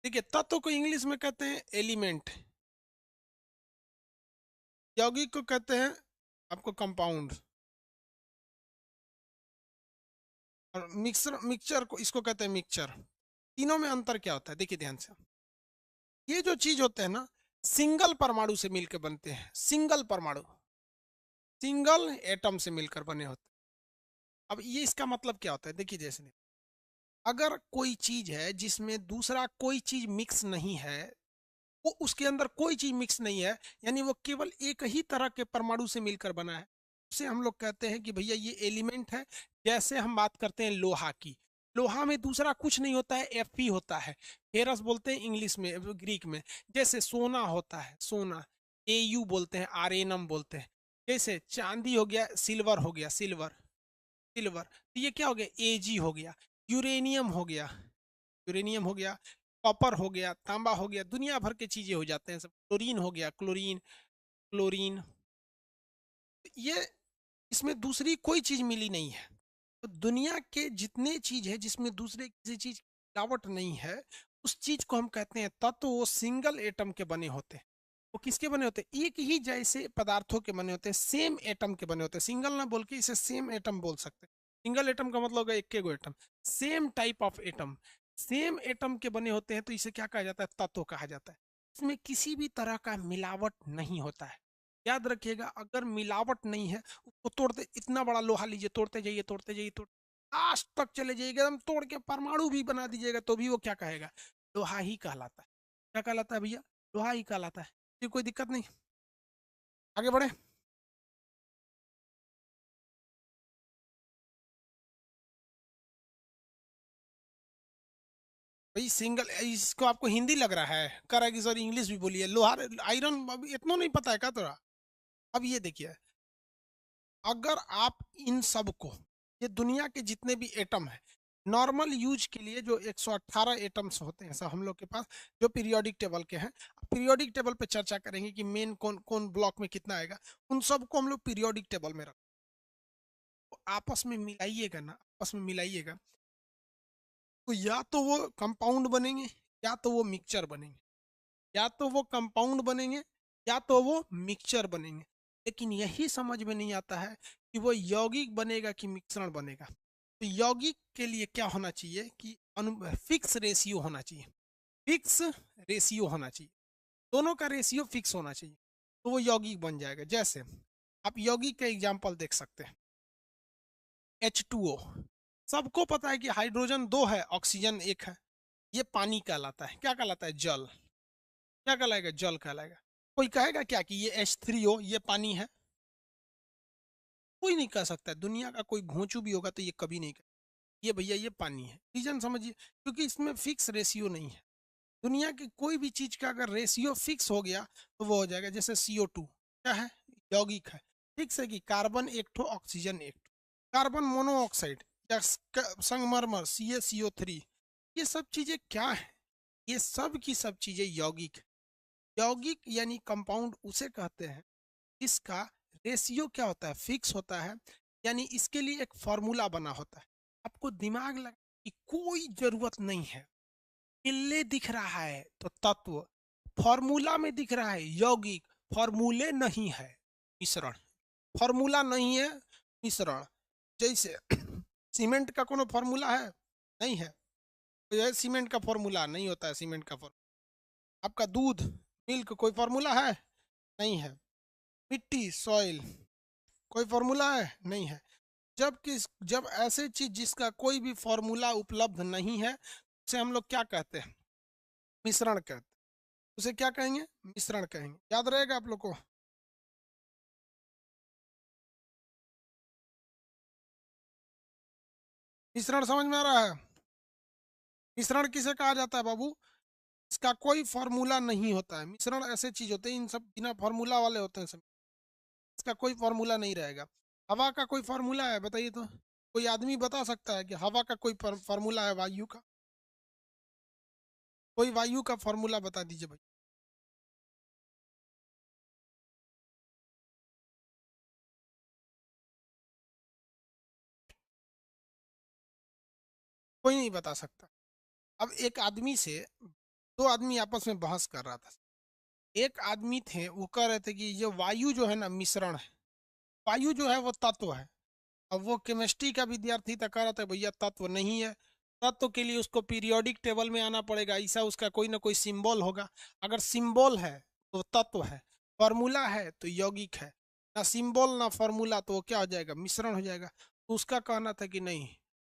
देखिए तत्व को इंग्लिश में कहते हैं एलिमेंट, यौगिक को कहते हैं आपको कंपाउंड, और मिक्सर मिक्सचर को इसको कहते हैं मिक्सचर। तीनों में अंतर क्या होता है देखिए ध्यान से। ये जो चीज होते हैं ना, सिंगल परमाणु से मिलकर बनते हैं, सिंगल परमाणु, सिंगल एटम से मिलकर बने होते हैं। अब ये इसका मतलब क्या होता है देखिए, जैसे अगर कोई चीज है जिसमें दूसरा कोई चीज मिक्स नहीं है, वो उसके अंदर कोई चीज मिक्स नहीं है, यानी वो केवल एक ही तरह के परमाणु से मिलकर बना है, उसे हम लोग कहते हैं कि भैया ये एलिमेंट है। जैसे हम बात करते हैं लोहा की, लोहा में दूसरा कुछ नहीं होता है, एफ होता है। फेरस बोलते हैं इंग्लिश में, ग्रीक में। जैसे सोना होता है, सोना एयू बोलते हैं, आरेनम बोलते हैं। जैसे चांदी हो गया, सिल्वर हो गया, सिल्वर, सिल्वर। तो ये क्या हो गया, एजी हो गया। यूरेनियम हो गया, यूरेनियम हो गया। कॉपर हो गया, तांबा हो गया, दुनिया भर के चीजें हो जाते हैं सब। क्लोरीन हो गया, क्लोरीन, क्लोरीन। ये इसमें दूसरी कोई चीज मिली नहीं है। तो दुनिया के जितने चीज है जिसमें दूसरे किसी चीज की मिलावट नहीं है, उस चीज को हम कहते हैं तत्व। वो सिंगल एटम के बने होते हैं। वो किसके बने होते हैं? एक ही जैसे पदार्थों के बने होते हैं, सेम एटम के बने होते हैं। सिंगल ना बोल के इसे सेम एटम बोल सकते हैं। सिंगल एटम का मतलब होगा एक गो atom, same type of atom, same atom के बने होते हैं, तो इसे क्या कहा जाता है? तत्व कहा जाता है। इसमें किसी भी तरह का मिलावट नहीं होता है। याद रखिएगा, अगर मिलावट नहीं है, उसको तोड़ते, इतना बड़ा लोहा लीजिए, तोड़ते जाइए, तोड़ते जाइए, लास्ट तक चले जाइएगा, एकदम तोड़ के परमाणु भी बना दीजिएगा, तो भी वो क्या कहेगा? लोहा ही कहलाता है। क्या कहलाता है भैया? लोहा ही कहलाता है। ये कोई दिक्कत नहीं। आगे बढ़े। भाई सिंगल, इसको आपको हिंदी लग रहा है, कर रहा है कि सर इंग्लिश भी बोलिए, लोहार आयरन, अभी इतना नहीं पता है क्या तोरा? अब ये देखिए, अगर आप इन सब को, ये दुनिया के जितने भी एटम है, नॉर्मल यूज के लिए जो 118 एटम्स होते हैं सब हम लोग के पास, जो पीरियोडिक टेबल के हैं, पीरियोडिक टेबल पे चर्चा करेंगे कि मेन कौन कौन ब्लॉक में कितना आएगा, उन सबको हम लोग पीरियोडिक टेबल में रख, तो आपस में मिलाइएगा ना, आपस में मिलाइएगा, तो या तो वो कंपाउंड बनेंगे, या तो वो मिक्सचर बनेंगे, या तो वो कंपाउंड बनेंगे, या तो वो मिक्सचर बनेंगे। लेकिन यही समझ में नहीं आता है कि वो यौगिक बनेगा कि मिश्रण बनेगा। तो यौगिक के लिए क्या होना चाहिए कि फिक्स रेशियो होना चाहिए, फिक्स रेशियो होना चाहिए, दोनों का रेशियो फिक्स होना चाहिए, तो वो यौगिक बन जाएगा। जैसे आप यौगिक का एग्जाम्पल देख सकते हैं, H2O, सबको पता है कि हाइड्रोजन 2 है, ऑक्सीजन 1 है, ये पानी कहलाता है, क्या कहलाता है? जल। क्या कहलाएगा? जल कहलाएगा। कोई कहेगा क्या कि ये H3O, ये पानी है? कोई नहीं कह सकता। दुनिया का कोई घोंचू भी होगा तो ये कभी नहीं कहे ये भैया ये पानी है। रीजन समझिए, क्योंकि इसमें फिक्स रेशियो नहीं है। दुनिया की कोई भी चीज का अगर रेशियो फिक्स हो गया तो वो हो जाएगा। जैसे CO2 क्या है? यौगिक है। फिक्स है कि कार्बन एक ठो, ऑक्सीजन एक ठो, कार्बन मोनोऑक्साइड या संगमरमर CaCO3, ये सब चीजें क्या है? ये सब की सब चीजें यौगिक है। यौगिक यानी कंपाउंड उसे कहते हैं इसका रेशियो क्या होता है? फिक्स होता है। यानी इसके लिए एक फॉर्मूला बना होता है। आपको दिमाग लगा कि कोई जरूरत नहीं है, किल्ले दिख रहा है तो तत्व, फॉर्मूला में दिख रहा है यौगिक, फॉर्मूले नहीं है मिश्रण, फॉर्मूला नहीं है मिश्रण। जैसे सीमेंट का कोनो फॉर्मूला है? नहीं है। तो यह सीमेंट का फॉर्मूला नहीं होता है, सीमेंट का फॉर्मूला। आपका दूध, मिल्क, कोई फॉर्मूला है? नहीं है। मिट्टी, सॉइल, कोई फॉर्मूला है? नहीं है। जब ऐसे चीज जिसका कोई भी फॉर्मूला उपलब्ध नहीं है, उसे हम लोग क्या कहते हैं? मिश्रण कहते हैं। उसे क्या कहेंगे? मिश्रण कहेंगे। याद रहेगा आप लोग को? मिश्रण समझ में आ रहा है? मिश्रण किसे कहा जाता है बाबू? इसका कोई फॉर्मूला नहीं होता है। मिश्रण ऐसे चीज होते हैं, इन सब बिना फॉर्मूला वाले होते हैं सब। इसका कोई फॉर्मूला नहीं रहेगा। हवा का कोई फॉर्मूला है? बताइए तो। कोई आदमी बता सकता है कि हवा का कोई फॉर्मूला है? वायु का कोई, वायु का फॉर्मूला बता दीजिए भाई। कोई नहीं बता सकता। अब एक आदमी से दो आदमी आपस में बहस कर रहा था। एक आदमी थे, वो कह रहे थे कि ये वायु जो है ना मिश्रण है, वायु जो है वो तत्व है। अब वो केमिस्ट्री का विद्यार्थी था, कह रहा था भैया तत्व नहीं है, तत्व के लिए उसको पीरियोडिक टेबल में आना पड़ेगा, ऐसा उसका कोई ना कोई सिंबल होगा। अगर सिंबल है तो तत्व है, फॉर्मूला है तो यौगिक है, ना सिंबल ना फॉर्मूला तो वो क्या हो जाएगा? मिश्रण हो जाएगा। तो उसका कहना था कि नहीं,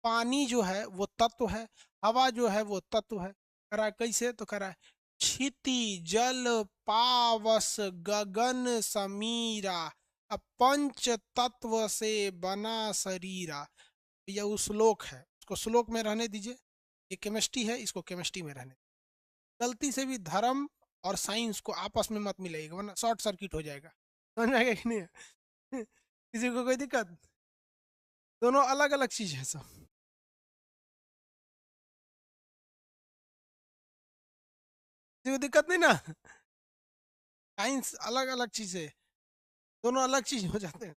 पानी जो है वो तत्व है, हवा जो है वो तत्व है। कह रहा है कैसे? तो कह रहा है क्षिति जल पावस गगन समीरा, पंच तत्व से बना शरीरा। यह वो श्लोक है, इसको श्लोक में रहने दीजिए। ये केमिस्ट्री है, इसको केमिस्ट्री में रहने दीजिए। गलती से भी धर्म और साइंस को आपस में मत मिलाइएगा, वरना शॉर्ट सर्किट हो जाएगा। समझ में आएगा कि नहीं? किसी को कोई दिक्कत? दोनों अलग अलग चीज है सब। किसी को दिक्कत नहीं ना? साइंस अलग अलग चीज है, दोनों अलग चीज हो जाते हैं।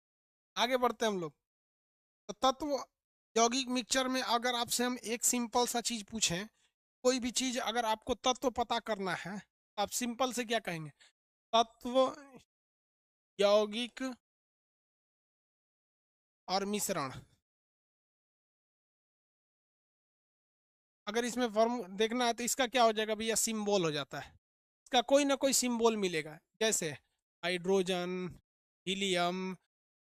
आगे बढ़ते हैं हम लोग। तो तत्व, यौगिक, मिक्सचर में अगर आपसे हम एक सिंपल सा चीज पूछें, कोई भी चीज अगर आपको तत्व पता करना है, तो आप सिंपल से क्या कहेंगे? तत्व, यौगिक और मिश्रण। अगर इसमें फॉर्म देखना है तो इसका क्या हो जाएगा भैया? सिंबल हो जाता है। इसका कोई ना कोई सिंबल मिलेगा। जैसे हाइड्रोजन, हीलियम,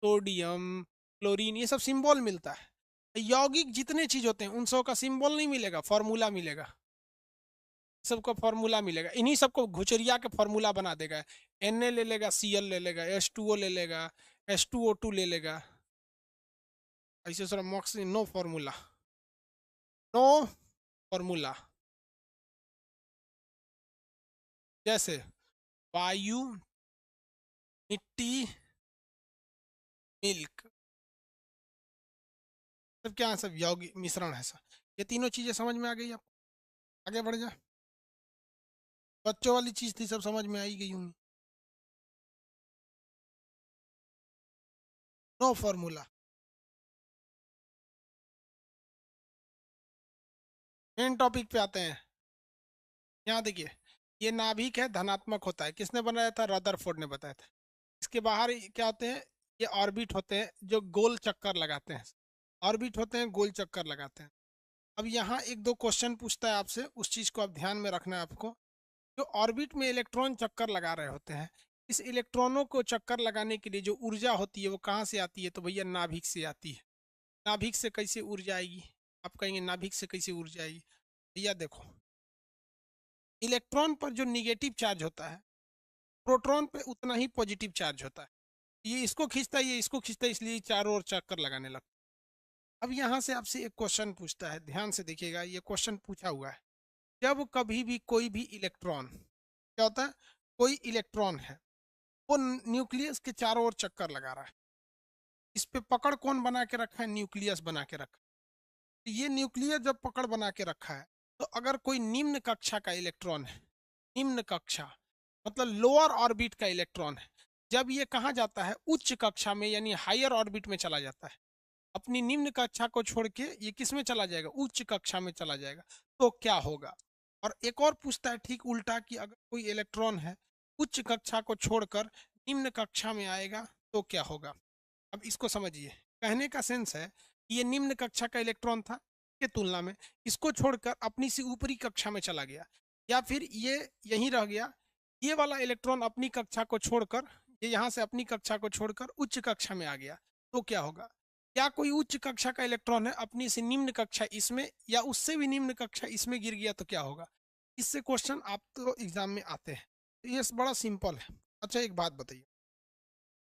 सोडियम, क्लोरीन, ये सब सिंबल मिलता है। यौगिक जितने चीज होते हैं उन सब का सिंबल नहीं मिलेगा, फॉर्मूला मिलेगा। सबका फॉर्मूला मिलेगा, इन्हीं सबको घुचरिया के फॉर्मूला बना देगा। Na ले लेगा, Cl ले लेगा, H2O ले लेगा, H2O2 ले लेगा। ऐसे sir mocks, no formula, no formula. जैसे वायु, मिट्टी, मिल्क, सब क्या है, सब यौगिक मिश्रण है सब। ये तीनों चीजें समझ में आ गई आपको? आगे बढ़ जा। बच्चों वाली चीज थी, सब समझ में आई गई होंगी। No formula. मेन टॉपिक पे आते हैं। यहाँ देखिए, ये नाभिक है, धनात्मक होता है। किसने बनाया था? रदरफोर्ड ने बताया था। इसके बाहर क्या होते हैं? ये ऑर्बिट होते हैं जो गोल चक्कर लगाते हैं। ऑर्बिट होते हैं, गोल चक्कर लगाते हैं। अब यहाँ एक दो क्वेश्चन पूछता है आपसे, उस चीज को आप ध्यान में रखना है आपको। जो ऑर्बिट में इलेक्ट्रॉन चक्कर लगा रहे होते हैं, इस इलेक्ट्रॉनों को चक्कर लगाने के लिए जो ऊर्जा होती है वो कहाँ से आती है? तो भैया नाभिक से आती है। नाभिक से कैसे ऊर्जा आएगी? आप कहेंगे नाभिक से कैसे ऊर्जा आएगी? भैया देखो, इलेक्ट्रॉन पर जो निगेटिव चार्ज होता है, प्रोटॉन पे उतना ही पॉजिटिव चार्ज होता है। ये इसको खींचता है, ये इसको खींचता है, इसलिए चारों ओर चक्कर लगाने लगता है। अब यहाँ से आपसे एक क्वेश्चन पूछता है, ध्यान से देखिएगा, ये क्वेश्चन पूछा हुआ है। जब कभी भी कोई भी इलेक्ट्रॉन, क्या होता है? कोई इलेक्ट्रॉन है, वो न्यूक्लियस के चारों ओर चक्कर लगा रहा है। इस पे पकड़ कौन बना के रखा है? न्यूक्लियस बना के रखा है। ये न्यूक्लियस जब पकड़ बना के रखा है, तो अगर कोई निम्न कक्षा का इलेक्ट्रॉन है, निम्न कक्षा मतलब लोअर ऑर्बिट का इलेक्ट्रॉन है, जब ये कहाँ जाता है? उच्च कक्षा में, यानी हायर ऑर्बिट में चला जाता है। अपनी निम्न कक्षा को छोड़ के ये किस में चला जाएगा? उच्च कक्षा में चला जाएगा। तो क्या होगा? और एक और पूछता है ठीक उल्टा, कि अगर कोई इलेक्ट्रॉन है, उच्च कक्षा को छोड़कर निम्न कक्षा में आएगा, तो क्या होगा? अब इसको समझिए। कहने का सेंस है कि ये निम्न कक्षा का इलेक्ट्रॉन था के तुलना में, इसको छोड़कर अपनी सी ऊपरी कक्षा में चला गया, या फिर ये यहीं रह गया। ये वाला इलेक्ट्रॉन अपनी कक्षा को छोड़कर, ये यहाँ से अपनी कक्षा को छोड़कर उच्च कक्षा में आ गया, तो क्या होगा? या कोई उच्च कक्षा का इलेक्ट्रॉन है, अपनी से निम्न कक्षा इसमें या उससे भी निम्न कक्षा इसमें गिर गया, तो क्या होगा? इससे क्वेश्चन आप तो एग्जाम में आते हैं। तो ये बड़ा सिंपल है। अच्छा एक बात बताइए,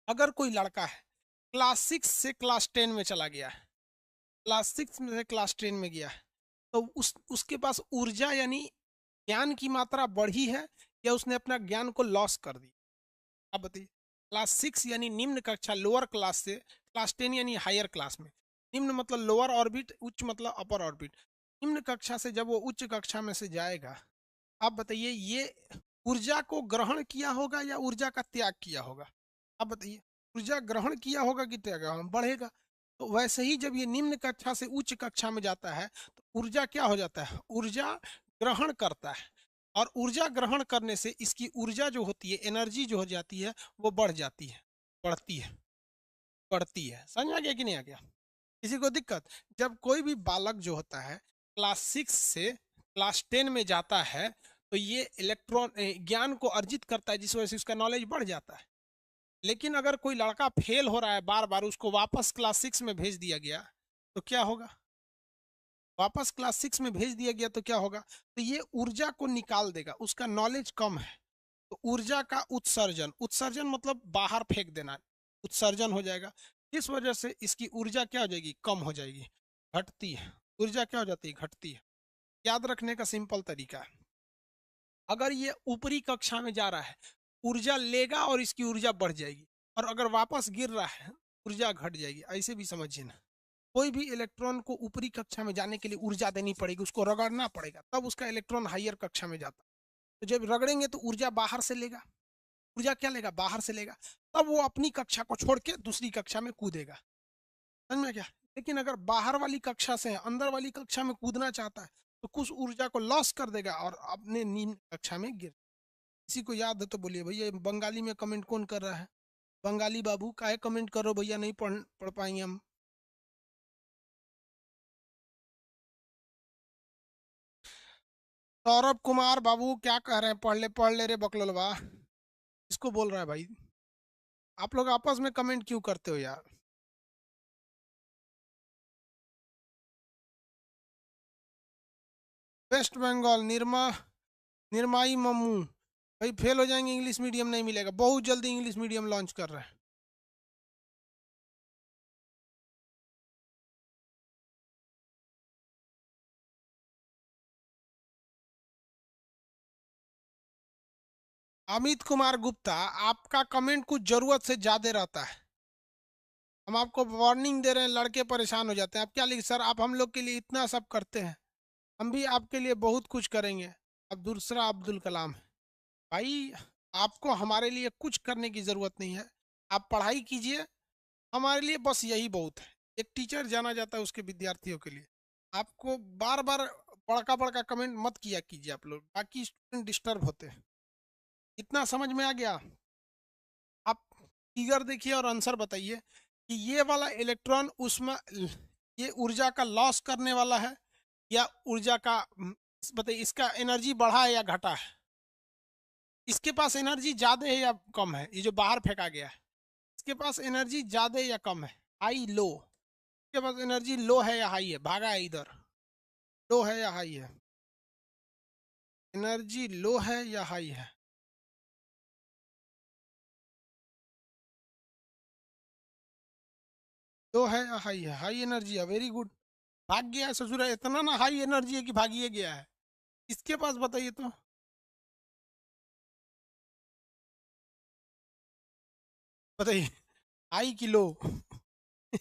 अगर कोई लड़का है, क्लास 6 से क्लास 10 में चला गया है, क्लास 6 में से क्लास 10 में गया है, तो उसके पास ऊर्जा यानी ज्ञान की मात्रा बढ़ी है, या उसने अपना ज्ञान को लॉस कर दी? आप बताइए। क्लास 6 यानी निम्न कक्षा, लोअर क्लास से क्लास 10 यानी हायर क्लास में। निम्न मतलब लोअर ऑर्बिट, उच्च मतलब अपर ऑर्बिट। निम्न कक्षा से जब वो उच्च कक्षा में से जाएगा, आप बताइए, ये ऊर्जा को ग्रहण किया होगा या ऊर्जा का त्याग किया होगा? आप बताइए। ऊर्जा ग्रहण किया होगा कि त्याग? बढ़ेगा। तो वैसे ही जब ये निम्न कक्षा से उच्च कक्षा में जाता है, तो ऊर्जा क्या हो जाता है? ऊर्जा ग्रहण करता है। और ऊर्जा ग्रहण करने से इसकी ऊर्जा जो होती है, एनर्जी जो हो जाती है, वो बढ़ जाती है, बढ़ती है, बढ़ती है। समझ में आ गया कि नहीं आ गया? किसी को दिक्कत? जब कोई भी बालक जो होता है क्लास 6 से क्लास 10 में जाता है, तो ये इलेक्ट्रॉन ज्ञान को अर्जित करता है, जिस वजह से उसका नॉलेज बढ़ जाता है। लेकिन अगर कोई लड़का फेल हो रहा है बार बार, उसको वापस क्लास 6 में भेज दिया गया, तो क्या होगा? वापस क्लास 6 में भेज दिया गया तो क्या होगा? तो ये ऊर्जा को निकाल देगा, उसका नॉलेज कम है। तो ऊर्जा का उत्सर्जन, उत्सर्जन मतलब बाहर फेंक देना, उत्सर्जन हो जाएगा। इस वजह से इसकी ऊर्जा क्या हो जाएगी? कम हो जाएगी, घटती है। ऊर्जा क्या हो जाती है? घटती है। याद रखने का सिंपल तरीका है, अगर ये ऊपरी कक्षा में जा रहा है, ऊर्जा लेगा और इसकी ऊर्जा बढ़ जाएगी, और अगर वापस गिर रहा है, ऊर्जा घट जाएगी। ऐसे भी समझिए ना। कोई भी इलेक्ट्रॉन को ऊपरी कक्षा में जाने के लिए ऊर्जा देनी पड़ेगी, उसको रगड़ना पड़ेगा, तब उसका इलेक्ट्रॉन हायर कक्षा में जाता है। तो जब रगड़ेंगे तो ऊर्जा बाहर से लेगा, ऊर्जा क्या लेगा? बाहर से लेगा। तब वो अपनी कक्षा को छोड़ के दूसरी कक्षा में कूदेगा। समझ में क्या? लेकिन अगर बाहर वाली कक्षा से अंदर वाली कक्षा में कूदना चाहता है, तो कुछ ऊर्जा को लॉस कर देगा और अपने निम्न कक्षा में गिर। किसी को याद है तो बोलिए भैया। बंगाली में कमेंट कौन कर रहा है? बंगाली बाबू काहे कमेंट करो भैया, नहीं पढ़ पाएंगे हम। सौरभ कुमार बाबू क्या कह रहे हैं? पढ़ ले रे बकलोलवा। इसको बोल रहा है भाई। आप लोग आपस में कमेंट क्यों करते हो यार? वेस्ट बंगाल, निर्माई मम्मू। भाई फेल हो जाएंगे, इंग्लिश मीडियम नहीं मिलेगा, बहुत जल्दी इंग्लिश मीडियम लॉन्च कर रहे हैं। अमित कुमार गुप्ता, आपका कमेंट कुछ जरूरत से ज्यादा रहता है। हम आपको वार्निंग दे रहे हैं, लड़के परेशान हो जाते हैं। आप क्या लिख सर, आप हम लोग के लिए इतना सब करते हैं, हम भी आपके लिए बहुत कुछ करेंगे। अब दूसरा अब्दुल कलाम है। भाई, आपको हमारे लिए कुछ करने की जरूरत नहीं है। आप पढ़ाई कीजिए, हमारे लिए बस यही बहुत है। एक टीचर जाना जाता है उसके विद्यार्थियों के लिए। आपको बार बार बड़का बड़का कमेंट मत किया कीजिए आप लोग, बाकी स्टूडेंट डिस्टर्ब होते हैं। इतना समझ में आ गया? आप फिगर देखिए और आंसर बताइए कि ये वाला इलेक्ट्रॉन उसमें ये ऊर्जा का लॉस करने वाला है या ऊर्जा का बताइए, इसका एनर्जी बढ़ा है या घटा है? इसके पास एनर्जी ज्यादा है या कम है? ये जो बाहर फेंका गया है, इसके पास एनर्जी ज्यादा है या कम है? High low? इसके पास एनर्जी लो है या हाई है? भागा है इधर। लो है या हाई है? एनर्जी लो है या हाई है? लो है या हाई है? हाई एनर्जी है, वेरी गुड। भाग गया है ससुरा, इतना ना हाई एनर्जी है कि भागिए गया है। इसके पास बताइए तो। बताइए, हाई की लो?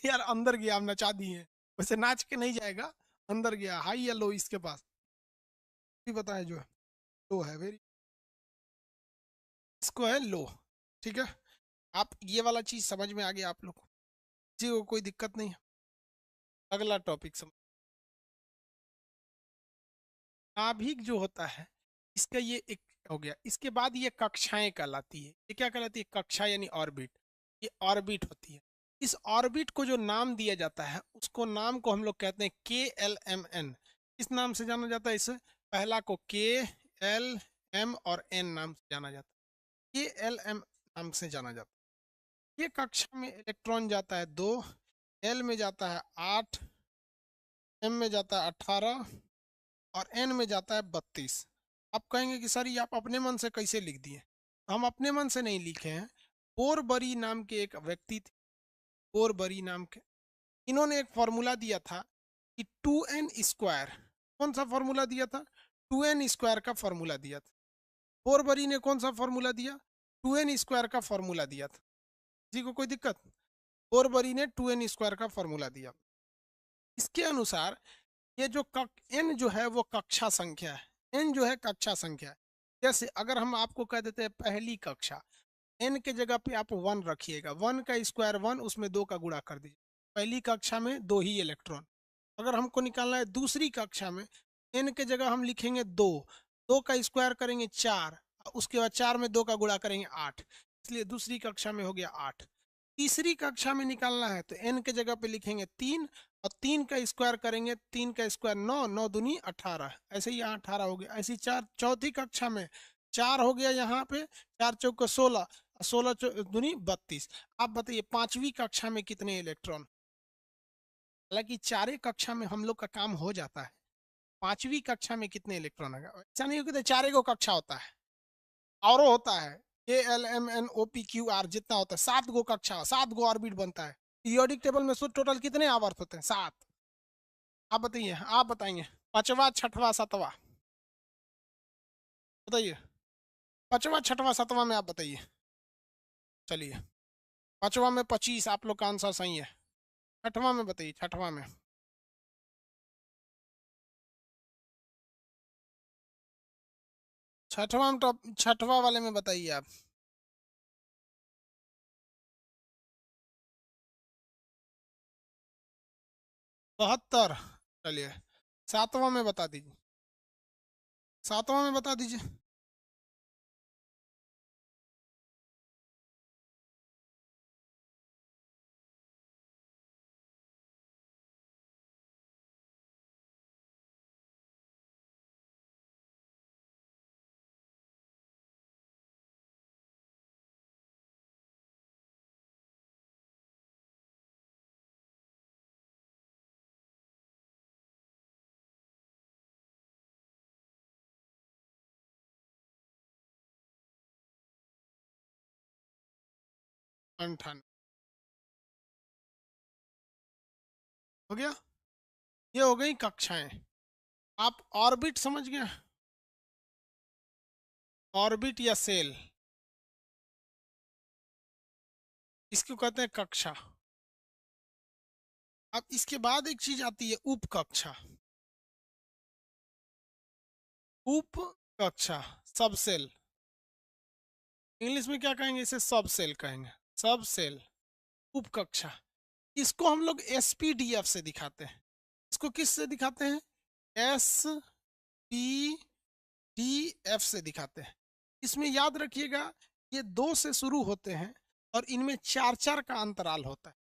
यार अंदर गया, हम नचा दिए। वैसे नाच के नहीं जाएगा, अंदर गया। हाई या लो इसके पास? भी बताए जो है, लो है, वेरी। इसको है लो। ठीक है, आप ये वाला चीज समझ में आ गया आप लोग को? जी, वो कोई दिक्कत नहीं है। अगला टॉपिक समझ। नाभिक जो होता है, इसका ये एक हो गया। इसके बाद ये कक्षाएं कहलाती है। ये क्या कहलाती है? कक्षा यानी ऑर्बिट। ये ऑर्बिट होती है। इस ऑर्बिट को जो नाम दिया जाता है, उसको नाम को हम लोग कहते हैं KLMN। इस नाम से जाना जाता है इसे। पहला को KLM और N नाम से जाना जाता है। KLM नाम से जाना जाता है। ये कक्षा में इलेक्ट्रॉन जाता है 2, L में जाता है 8, M में जाता है 18 और N में जाता है 32। आप कहेंगे कि सर ये आप अपने मन से कैसे लिख दिए? हम अपने मन से नहीं लिखे हैं। बोरबरी नाम के एक व्यक्ति थे, बोरबरी नाम के। इन्होंने एक फॉर्मूला दिया था कि 2n स्क्वायर। कौन सा फॉर्मूला दिया था? 2n स्क्वायर का फॉर्मूला दिया था। बोरबरी ने कौन सा फॉर्मूला दिया? 2n स्क्वायर का फॉर्मूला दिया था। जी को कोई दिक्कत? बोरबरी ने 2n स्क्वायर का फॉर्मूला दिया। इसके अनुसार ये जो n जो है वो कक्षा संख्या है। n जो है कक्षा संख्या है। जैसे अगर हम आपको कह देते हैं पहली कक्षा, n के जगह पे आप 1 रखिएगा। 1 का स्क्वायर 1, उसमें 2 का गुणा कर दीजिए। पहली कक्षा में 2 ही इलेक्ट्रॉन। अगर हमको निकालना है दूसरी कक्षा में, n के जगह हम लिखेंगे 2, 2 का स्क्वायर करेंगे 4, उसके बाद 4 में 2 का गुणा करेंगे 8, इसलिए दूसरी कक्षा में हो गया 8। तीसरी कक्षा में निकालना है तो n के जगह पे लिखेंगे 3, और 3 का स्क्वायर करेंगे, 3 का स्क्वायर 9, 9 दूनी 18, ऐसे ही यहाँ 18 हो गया। ऐसी चार, चौथी कक्षा में 4 हो गया यहाँ पे, 4 चौक 16, 16 दूनी 32। आप बताइए पांचवी कक्षा में कितने इलेक्ट्रॉन? हालांकि चारे कक्षा में हम लोग का काम हो जाता है, पांचवी कक्षा में कितने इलेक्ट्रॉन है? ऐसा नहीं हो कि चारे को कक्षा होता है, और होता है। KLMNOPQR जितना होता है, 7 गो कक्षा, 7 गो ऑर्बिट बनता है। पीरियोडिक टेबल में टोटल कितने आवर्त होते हैं? 7। आप बताइए, आप बताएंगे। पांचवा, छठवा, सातवा, बताइए। पांचवा, छठवा, सातवा में आप बताइए। चलिए, पांचवा में 25, आप लोग का आंसर सही है। छठवा में बताइए, छठवा में। छठवा में तो, छठवा वाले में बताइए आप। 72। चलिए, सातवां में बता दीजिए। सातवां में बता दीजिए। अंठान हो गया। ये हो गई कक्षाएं। आप ऑर्बिट समझ गए? ऑर्बिट या सेल? इसको कहते हैं कक्षा। अब इसके बाद एक चीज आती है उप कक्षा। उप कक्षा, सब सेल। इंग्लिश में क्या कहेंगे इसे? सब सेल कहेंगे, सब सेल। उप कक्षा, इसको हम लोग एसपीडीएफ से दिखाते हैं। इसको किस से दिखाते हैं? एस पी डी एफ से दिखाते हैं। इसमें याद रखिएगा, ये दो से शुरू होते हैं और इनमें चार चार का अंतराल होता है।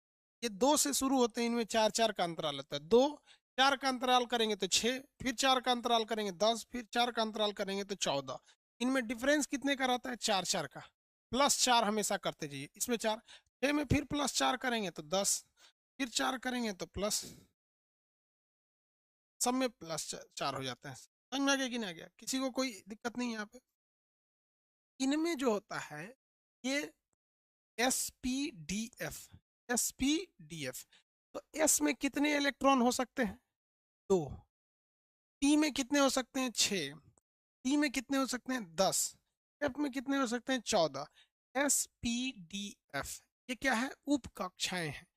ये दो से शुरू होते हैं, इनमें चार चार का अंतराल होता है। दो, चार का अंतराल करेंगे तो 6, फिर चार का अंतराल करेंगे 10, फिर चार का अंतराल करेंगे तो 14। इनमें डिफरेंस कितने का रहता है? चार चार का। प्लस चार हमेशा करते जाइए। इसमें चार, 6 में फिर प्लस चार करेंगे तो 10, फिर चार करेंगे तो प्लस, सब में प्लस चार हो जाता है। समझ में आ गया कि नहीं आ गया? किसी को कोई दिक्कत नहीं है यहाँ पे? इनमें जो होता है ये S P D F. S P D F, तो एस में कितने इलेक्ट्रॉन हो सकते हैं? दो। पी में कितने हो सकते हैं? 6। डी में कितने हो सकते हैं? 10। एफ में कितने हो सकते हैं? 14। एस पी डी एफ ये क्या है? उप कक्षाएं हैं।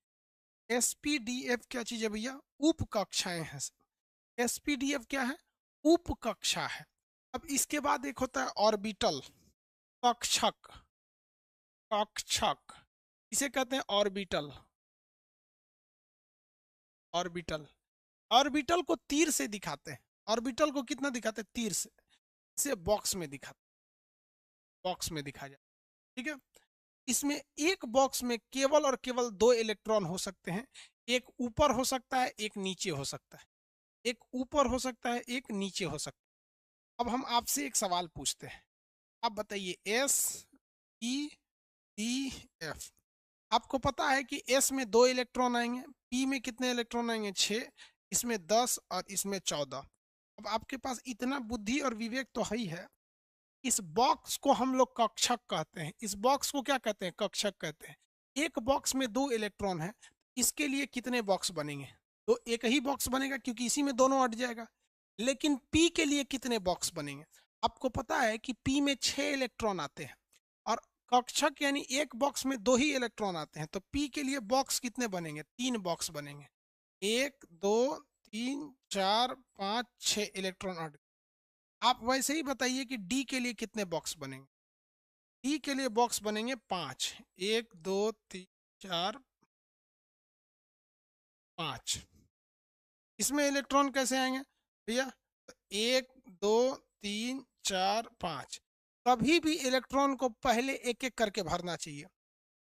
एस पी डी एफ क्या चीज है भैया? उप कक्षाएं हैं। एस पी डी एफ क्या है? उप कक्षा है। अब इसके बाद एक होता है ऑर्बिटल, कक्षक। कक्षक इसे कहते हैं ऑर्बिटल। ऑर्बिटल, ऑर्बिटल को तीर से दिखाते हैं। ऑर्बिटल को कितना दिखाते हैं? तीर से। इसे बॉक्स में दिखाते, बॉक्स में दिखा जाए, ठीक है। इसमें एक बॉक्स में केवल और केवल दो इलेक्ट्रॉन हो सकते हैं। एक ऊपर हो सकता है, एक नीचे हो सकता है। एक ऊपर हो सकता है, एक नीचे हो सकता है। अब हम आपसे एक सवाल पूछते हैं, आप बताइए एस ई डी एफ। आपको पता है कि एस में दो इलेक्ट्रॉन आएंगे, पी में कितने इलेक्ट्रॉन आएंगे? 6, इसमें 10 और इसमें 14। अब आपके पास इतना बुद्धि और विवेक तो है ही है। इस बॉक्स को हम लोग कक्षक कहते हैं। इस बॉक्स को क्या कहते हैं? कक्षक कहते हैं। एक बॉक्स में दो इलेक्ट्रॉन है, इसके लिए कितने बॉक्स बनेंगे? तो एक ही बॉक्स बनेगा क्योंकि इसी में दोनों अट जाएगा। लेकिन पी के लिए कितने बॉक्स बनेंगे? आपको पता है कि पी में 6 इलेक्ट्रॉन आते हैं और कक्षक यानी एक बॉक्स में दो ही इलेक्ट्रॉन आते हैं। तो पी के लिए बॉक्स कितने बनेंगे? 3 बॉक्स बनेंगे। 1 2 3 4 5 6 इलेक्ट्रॉन अट। आप वैसे ही बताइए कि डी के लिए कितने बॉक्स बनेंगे? डी के लिए बॉक्स बनेंगे 5। 1 2 3 4 5। इसमें इलेक्ट्रॉन कैसे आएंगे भैया? 1 2 3 4 5। कभी भी इलेक्ट्रॉन को पहले एक एक करके भरना चाहिए।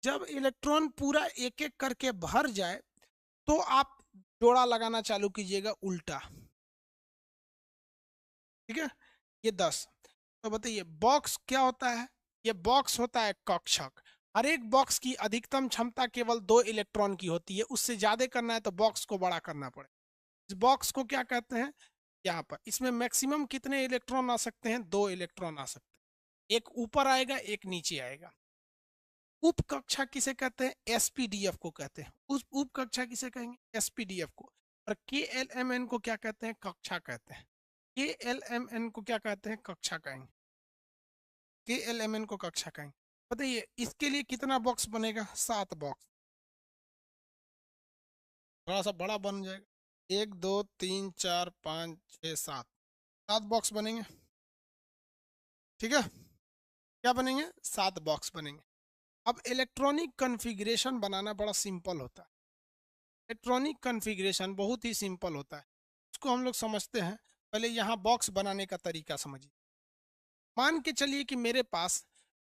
जब इलेक्ट्रॉन पूरा एक एक करके भर जाए तो आप जोड़ा लगाना चालू कीजिएगा उल्टा, ठीक है। ये 10। तो बताइए बॉक्स क्या होता है? ये बॉक्स होता है कक्षक। हर एक बॉक्स की अधिकतम क्षमता केवल 2 इलेक्ट्रॉन की होती है। उससे ज्यादा करना है तो बॉक्स को बड़ा करना पड़े। इस बॉक्स को क्या कहते हैं? यहाँ पर इसमें मैक्सिमम कितने इलेक्ट्रॉन आ सकते हैं? 2 इलेक्ट्रॉन आ सकते हैं। एक ऊपर आएगा, एक नीचे आएगा। उप कक्षा किसे कहते हैं? एसपीडीएफ को कहते हैं। उस उप कक्षा किसे कहेंगे? एसपीडीएफ को। और के एल एम एन को क्या कहते हैं? कक्षा कहते हैं। के एल एम एन को क्या कहते हैं? कक्षा कहेंगे। के एल एम एन को कक्षा कहेंगे। बताइए इसके लिए कितना बॉक्स बनेगा? 7 बॉक्स। थोड़ा सा बड़ा बन जाएगा। 1 2 3 4 5 6 7, 7 बॉक्स बनेंगे, ठीक है। क्या बनेंगे? 7 बॉक्स बनेंगे। अब इलेक्ट्रॉनिक कन्फिग्रेशन बनाना बड़ा सिंपल होता है। इलेक्ट्रॉनिक कन्फिग्रेशन बहुत ही सिंपल होता है, उसको हम लोग समझते हैं। पहले यहाँ बॉक्स बनाने का तरीका समझिए। मान के चलिए कि मेरे पास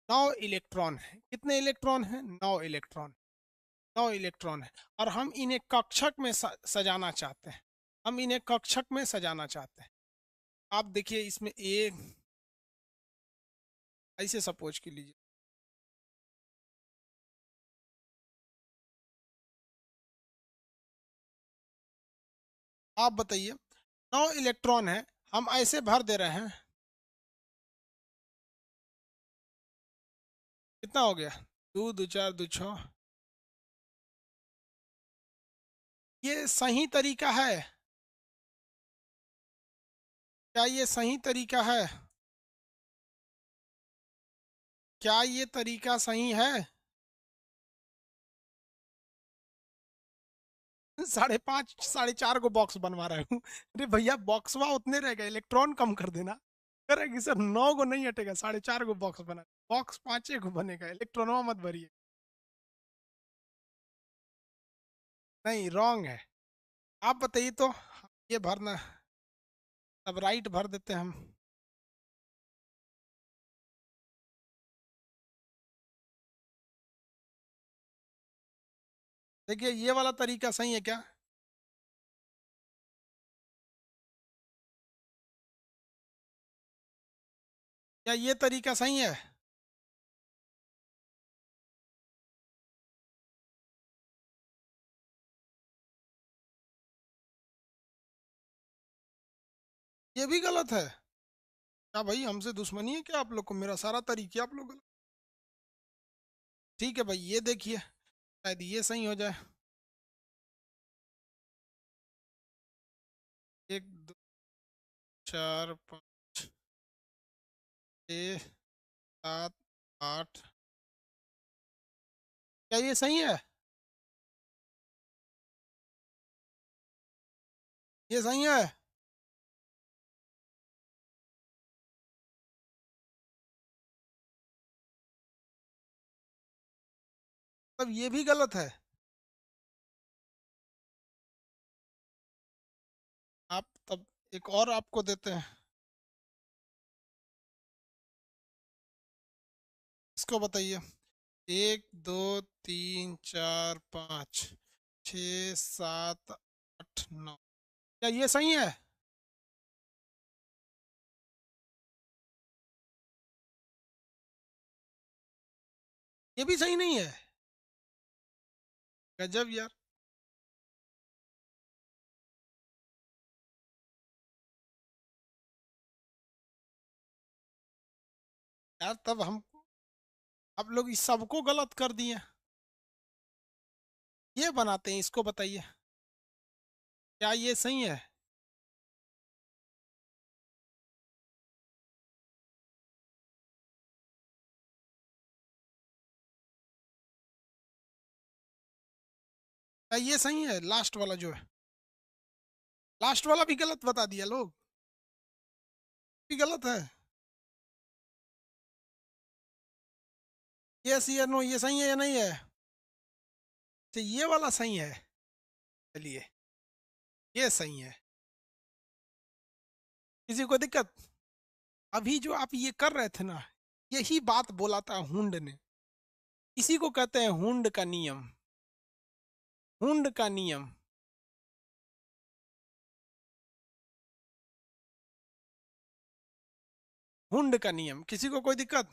9 इलेक्ट्रॉन है। कितने इलेक्ट्रॉन है? 9 इलेक्ट्रॉन। 9 इलेक्ट्रॉन है और हम इन्हें कक्षक में सजाना चाहते हैं। हम इन्हें कक्षक में सजाना चाहते हैं। आप देखिए इसमें एक ऐसे सपोज कर लीजिए। आप बताइए 9 इलेक्ट्रॉन है, हम ऐसे भर दे रहे हैं। कितना हो गया? 2 2 4 2 6। ये सही तरीका है? क्या ये सही तरीका है? क्या ये तरीका सही है? 5.5 4.5 को बॉक्स बनवा रहा हूँ। अरे भैया बॉक्सवा उतने रह गए, इलेक्ट्रॉन कम कर देना। करेगी सर 9 को नहीं हटेगा, 4.5 को बॉक्स बना, बॉक्स 5 को बनेगा, इलेक्ट्रॉनवा मत भरिए। नहीं रॉन्ग है। आप बताइए तो, ये भरना, अब राइट भर देते हैं हम। देखिए ये वाला तरीका सही है क्या? क्या ये तरीका सही है? ये भी गलत है? क्या भाई हमसे दुश्मनी है क्या आप लोग को? मेरा सारा तरीका आप लोग ठीक है भाई, ये देखिए शायद ये सही हो जाए। 1 2 4 5 6 7 8। क्या ये सही है? ये सही है? तब ये भी गलत है? आप तब एक और आपको देते हैं, इसको बताइए। 1 2 3 4 5 6 7 8 9। क्या ये सही है? ये भी सही नहीं है? गजब यार। यार तब हम, आप लोग इस सबको गलत कर दिए। ये बनाते हैं, इसको बताइए। क्या ये सही है? क्या ये सही है लास्ट वाला जो है? लास्ट वाला भी गलत बता दिया लोग, भी गलत है। यस या नो, ये सही है या नहीं है? तो ये वाला सही है। चलिए, ये सही है। किसी को दिक्कत? अभी जो आप ये कर रहे थे ना, यही बात बोला था हुंड ने। इसी को कहते हैं हुंड का नियम। हुंड का नियम। हुंड का नियम, किसी को कोई दिक्कत?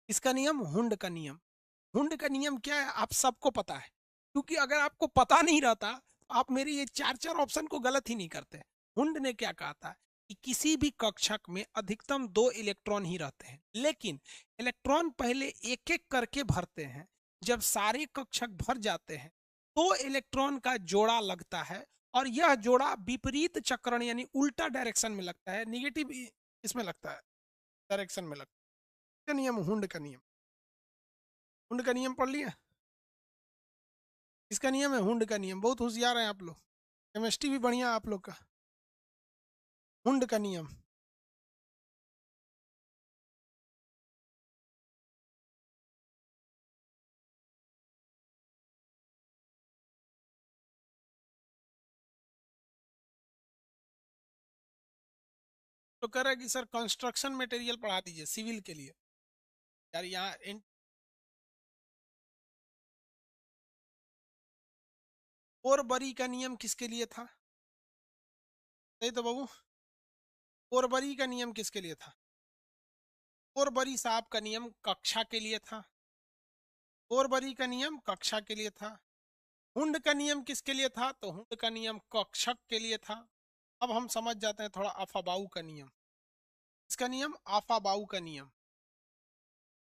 इसका नियम हुंड का नियम। हुंड का नियम क्या है आप सबको पता है, क्योंकि अगर आपको पता नहीं रहता तो आप मेरे ये चार चार ऑप्शन को गलत ही नहीं करते। हुंड ने क्या कहा था कि किसी भी कक्षक में अधिकतम 2 इलेक्ट्रॉन ही रहते हैं, लेकिन इलेक्ट्रॉन पहले एक एक करके भरते हैं। जब सारे कक्षक भर जाते हैं तो इलेक्ट्रॉन का जोड़ा लगता है, और यह जोड़ा विपरीत चक्रण यानी उल्टा डायरेक्शन में लगता है, निगेटिव इसमें लगता है, डायरेक्शन में लगता है। नियम हुंड का नियम। हुंड का नियम पढ़ लिया? इसका नियम है हुंड का नियम। बहुत होशियार हैं आप लोग, केमिस्ट्री भी बढ़िया आप लोग का। हुंड का नियम। तो कह रहा है कि सर कंस्ट्रक्शन मटेरियल पढ़ा दीजिए सिविल के लिए। यार यहाँ बोरबरी का नियम किसके लिए था? नहीं तो बाबू, बोरबरी का नियम किसके लिए था? बोरबरी साहब का नियम कक्षा के लिए था। बोरबरी का नियम कक्षा के लिए था। हुंड का नियम किसके लिए था? तो हुंड का नियम कक्षक के लिए था। अब हम समझ जाते हैं थोड़ा आफाबाऊ का नियम। इसका नियम आफाबाऊ का नियम।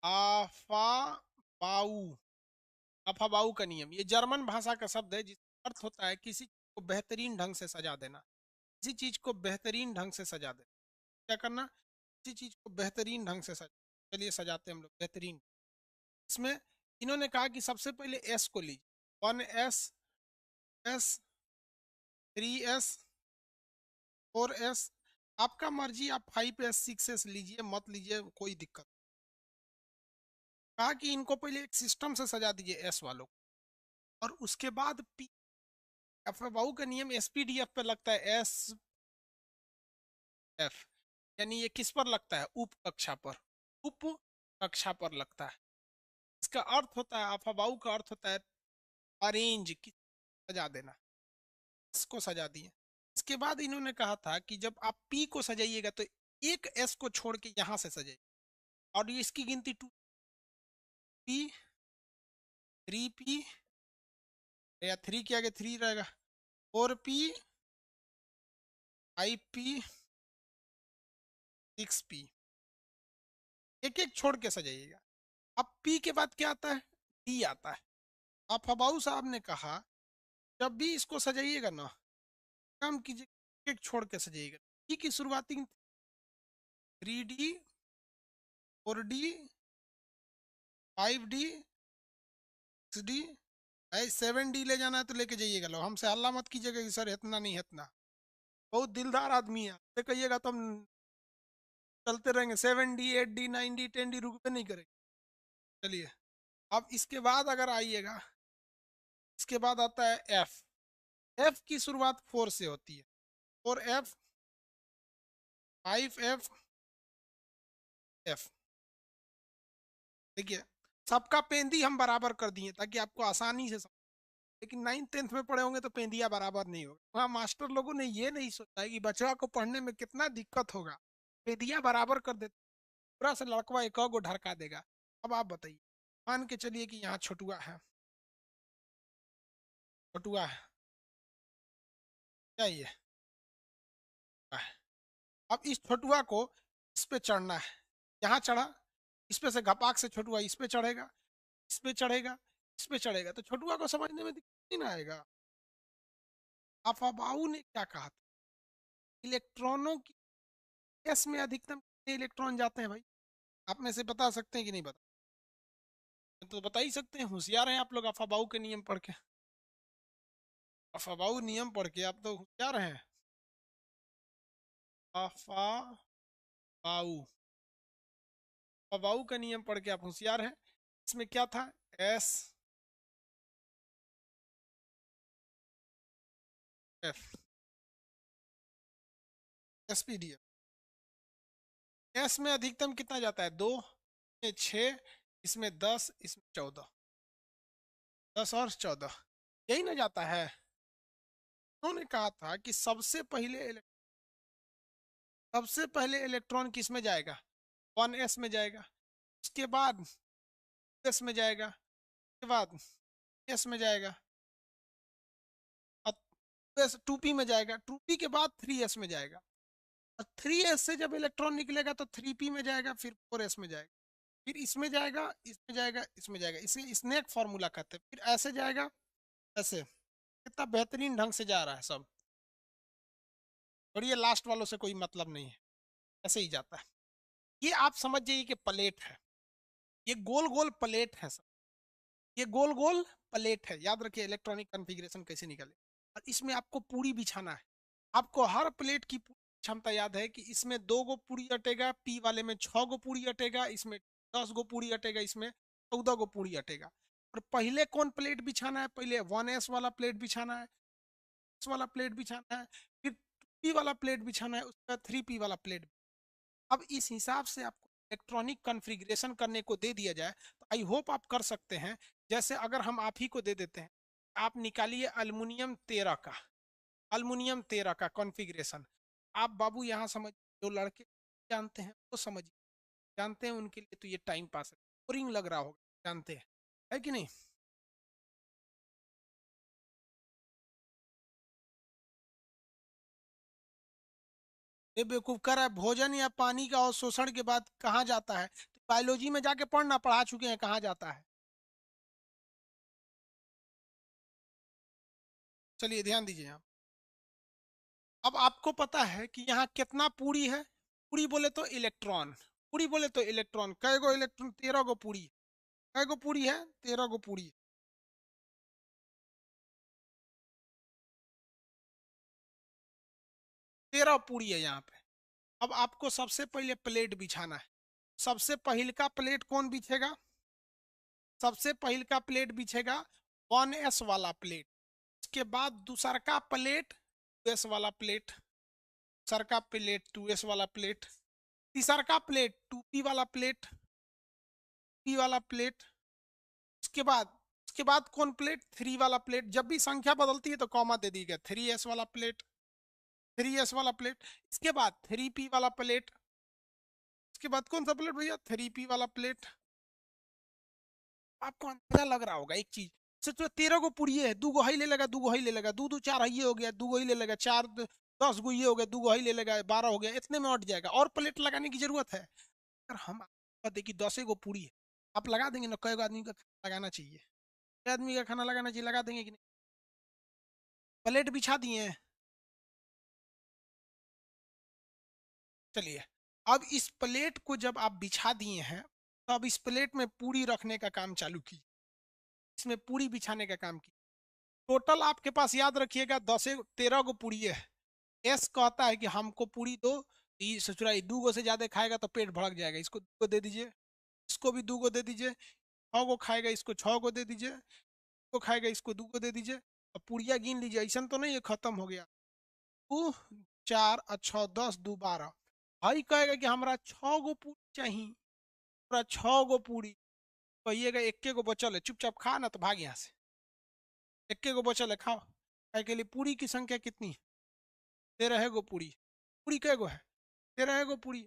आफाबाऊ। अफाबाऊ का नियम, ये जर्मन भाषा का शब्द है जिसका अर्थ होता है किसी चीज को बेहतरीन ढंग से सजा देना। किसी चीज को बेहतरीन ढंग से सजा देना, क्या करना? किसी चीज को बेहतरीन ढंग से सजा, चलिए सजाते हैं हम लोग बेहतरीन। इसमें इन्होंने कहा कि सबसे पहले एस को लीजिए, 1s, एस, 3s 4s, आपका मर्जी, आप 5s 6s लीजिए, मत लीजिए, कोई दिक्कत। कहा कि इनको पहले एक सिस्टम से सजा दीजिए एस वालों को, और उसके बाद पी एफ बाउ का नियम एसपीडीएफ पे लगता है, एस एफ, यानी ये किस पर लगता है, उप कक्षा पर, उप कक्षा पर लगता है। इसका अर्थ होता है, अफबाऊ का अर्थ होता है अरेंज, सजा देना, इसको सजा दिए। इसके बाद इन्होंने कहा था कि जब आप पी को सजाइएगा तो एक एस को छोड़ के यहां से सजाइए, और ये इसकी गिनती 2p 3p, या 3 के आगे 3 रहेगा, 4p 5p 6p, एक एक छोड़ के सजाइएगा। अब p के बाद क्या आता है, d आता है। अब फबाऊ साहब ने कहा जब भी इसको सजाइएगा ना, काम कीजिए एक छोड़ के सजाइएगा। डी की शुरुआती 3d 4d 5d 6d, 7d ले जाना है तो लेके जाइएगा। लो, हमसे हल्ला मत कीजिएगा कि सर इतना नहीं है, इतना बहुत दिलदार आदमी है, तो कहिएगा तो हम चलते रहेंगे, 7d 8d 9d 10d रुकते नहीं करेंगे। चलिए, अब इसके बाद अगर आइएगा, इसके बाद आता है एफ। एफ की शुरुआत 4 से होती है, 4f 5f एफ। देखिए, सबका पेंदी हम बराबर कर दिए ताकि आपको आसानी से समझ, लेकिन 9th 10th में पढ़े होंगे तो पेंदिया बराबर नहीं होगा। वहाँ मास्टर लोगों ने ये नहीं सोचा है कि बच्चा को पढ़ने में कितना दिक्कत होगा, पेंदिया बराबर कर देते, पूरा से लड़कवा एक गो ढरका देगा। अब आप बताइए, मान के चलिए कि यहाँ छोटुआ है, छोटुआ है, क्या ये है? अब इस छोटुआ को इस पे चढ़ना है, यहाँ चढ़ा, इस पे से घपाक से छोटुआ इस पे चढ़ेगा, इस पे चढ़ेगा, इस पे चढ़ेगा, तो छोटुआ को समझने में दिक्कत नहीं ना आएगा। अफबाऊ ने क्या कहा था, इलेक्ट्रॉनों की केस में अधिकतम कितने इलेक्ट्रॉन जाते हैं भाई, आप में से बता सकते हैं कि नहीं बता, तो बता ही सकते हैं, होशियार हैं आप लोग, अफबाऊ के नियम पढ़ के, अफबाऊ नियम पढ़ के आप तो होशियार हैं। अफबाऊ, अफबाऊ का नियम पढ़ के आप होशियार हैं। इसमें क्या था, एस एफ एसपीडीएफ, एस में अधिकतम कितना जाता है, 2, इसमें 6, इसमें 10, इसमें 14, 10 और 14, यही ना जाता है। उन्होंने कहा था कि सबसे पहले इलेक्ट्रॉन किस में जाएगा, 1s में जाएगा, उसके बाद s में जाएगा, उसके बाद s में जाएगा, और 2p में जाएगा, 2p के बाद 3s में जाएगा, और 3s से जब इलेक्ट्रॉन निकलेगा तो 3p में जाएगा, फिर 4s में जाएगा, फिर इसमें जाएगा, इसमें जाएगा, इसमें जाएगा, इसे स्नेक फॉर्मूला कहते हैं, फिर ऐसे जाएगा, ऐसे। कितना बेहतरीन ढंग से जा रहा है सब, और ये लास्ट वालों से कोई मतलब नहीं है, ऐसे ही जाता है। ये आप समझ जाइए कि प्लेट है, ये गोल गोल प्लेट है सब, ये गोल गोल प्लेट है। याद रखिए इलेक्ट्रॉनिक कॉन्फ़िगरेशन कैसे निकले, और इसमें आपको पूरी बिछाना है। आपको हर प्लेट की क्षमता याद है कि इसमें 2 गो पूरी अटेगा, पी वाले में 6 गो पूरी अटेगा, इसमें 10 गो पूरी अटेगा, इसमें 14 गो पूरी अटेगा। और पहले कौन प्लेट बिछाना है, पहले 1s वाला प्लेट बिछाना है, एस वाला प्लेट बिछाना है, फिर 2p वाला प्लेट बिछाना है, उसके बाद 3p वाला प्लेट। अब इस हिसाब से आपको इलेक्ट्रॉनिक कॉन्फ़िगरेशन करने को दे दिया जाए तो आई होप आप कर सकते हैं। जैसे अगर हम आप ही को दे देते हैं, आप निकालिए अल्मुनियम 13 का कॉन्फ़िगरेशन। आप बाबू यहाँ समझ, जो लड़के जानते हैं वो समझिए, जानते हैं उनके लिए तो ये टाइम पास है, बोरिंग लग रहा होगा, जानते हैं, है कि नहीं। ये बेवकूफ कर रहा है, भोजन या पानी का अवशोषण के बाद कहाँ जाता है, तो बायोलॉजी में जाके पढ़ना, पढ़ा चुके हैं कहाँ जाता है। चलिए ध्यान दीजिए आप, अब आपको पता है कि यहाँ कितना पूरी है, पूरी बोले तो इलेक्ट्रॉन, पूरी बोले तो इलेक्ट्रॉन, कै गो इलेक्ट्रॉन, 13 गो पूरी, कै गो पूरी है, 13 गो पूरी। 13 पूरी है यहाँ पे। अब आपको सबसे पहले प्लेट बिछाना है। सबसे पहल का प्लेट कौन बिछेगा? सबसे पहल का प्लेट बिछेगा 1s वाला प्लेट। इसके बाद दूसर का प्लेट 2s वाला प्लेट, दूसर का प्लेट 2s वाला प्लेट, तीसर का प्लेट 2p वाला प्लेट, p वाला प्लेट। उसके बाद कौन प्लेट? 3 वाला प्लेट। जब भी संख्या बदलती है तो कॉमा दे दी गया, 3s वाला प्लेट, 3s वाला प्लेट। इसके बाद 3p वाला प्लेट। इसके बाद कौन सा प्लेट भैया? 3p वाला प्लेट। आपको अंदाजा लग रहा होगा एक चीज, सोचो 13 को पूरी है, दू गो हाई ले लेगा, दू गो हाई ले लेगा, दू दू 4 हाई हो गया, दू गो ही ले लेगा, 4 10 गो ये हो गया, दू गो हाई ले लेगा, 12 हो गया, इतने में अट जाएगा। और प्लेट लगाने की जरूरत है? अगर हम कहते कि 10 गो पूरी है, आप लगा देंगे ना? कई आदमी का खाना लगाना चाहिए, कई आदमी का खाना लगाना चाहिए, लगा देंगे कि नहीं? प्लेट बिछा दिए। चलिए, अब इस प्लेट को जब आप बिछा दिए हैं, तो अब इस प्लेट में पूरी रखने का काम चालू की, इसमें पूरी बिछाने का काम की। टोटल आपके पास याद रखिएगा 13 गो पूरी है। एस कहता है कि हमको पूरी दो, ये सचुराई 2 गो से ज्यादा खाएगा तो पेट भड़क जाएगा, इसको 2 गो दे दीजिए, इसको भी 2 गो दे दीजिए, 6 गो खाएगा इसको 6 गो दे दीजिए, इसको खाएगा इसको 2 गो दे दीजिए। अब पूरिया गिन लीजिए, ऐसा तो नहीं है खत्म हो गया। 2 4 6 10 2 12। भाई कहेगा कि हमारा 6 गो पूरी चाहिए, पूरा 6 गो पूरी। कहिएगा एक गो बचल है, चुपचाप खा ना तो भाग यहाँ से, एक गो बचल है खाओ। खाए के लिए पूरी की संख्या कितनी है? 13 गो पूरी। पूरी कै गो है? 13 गो पूरी।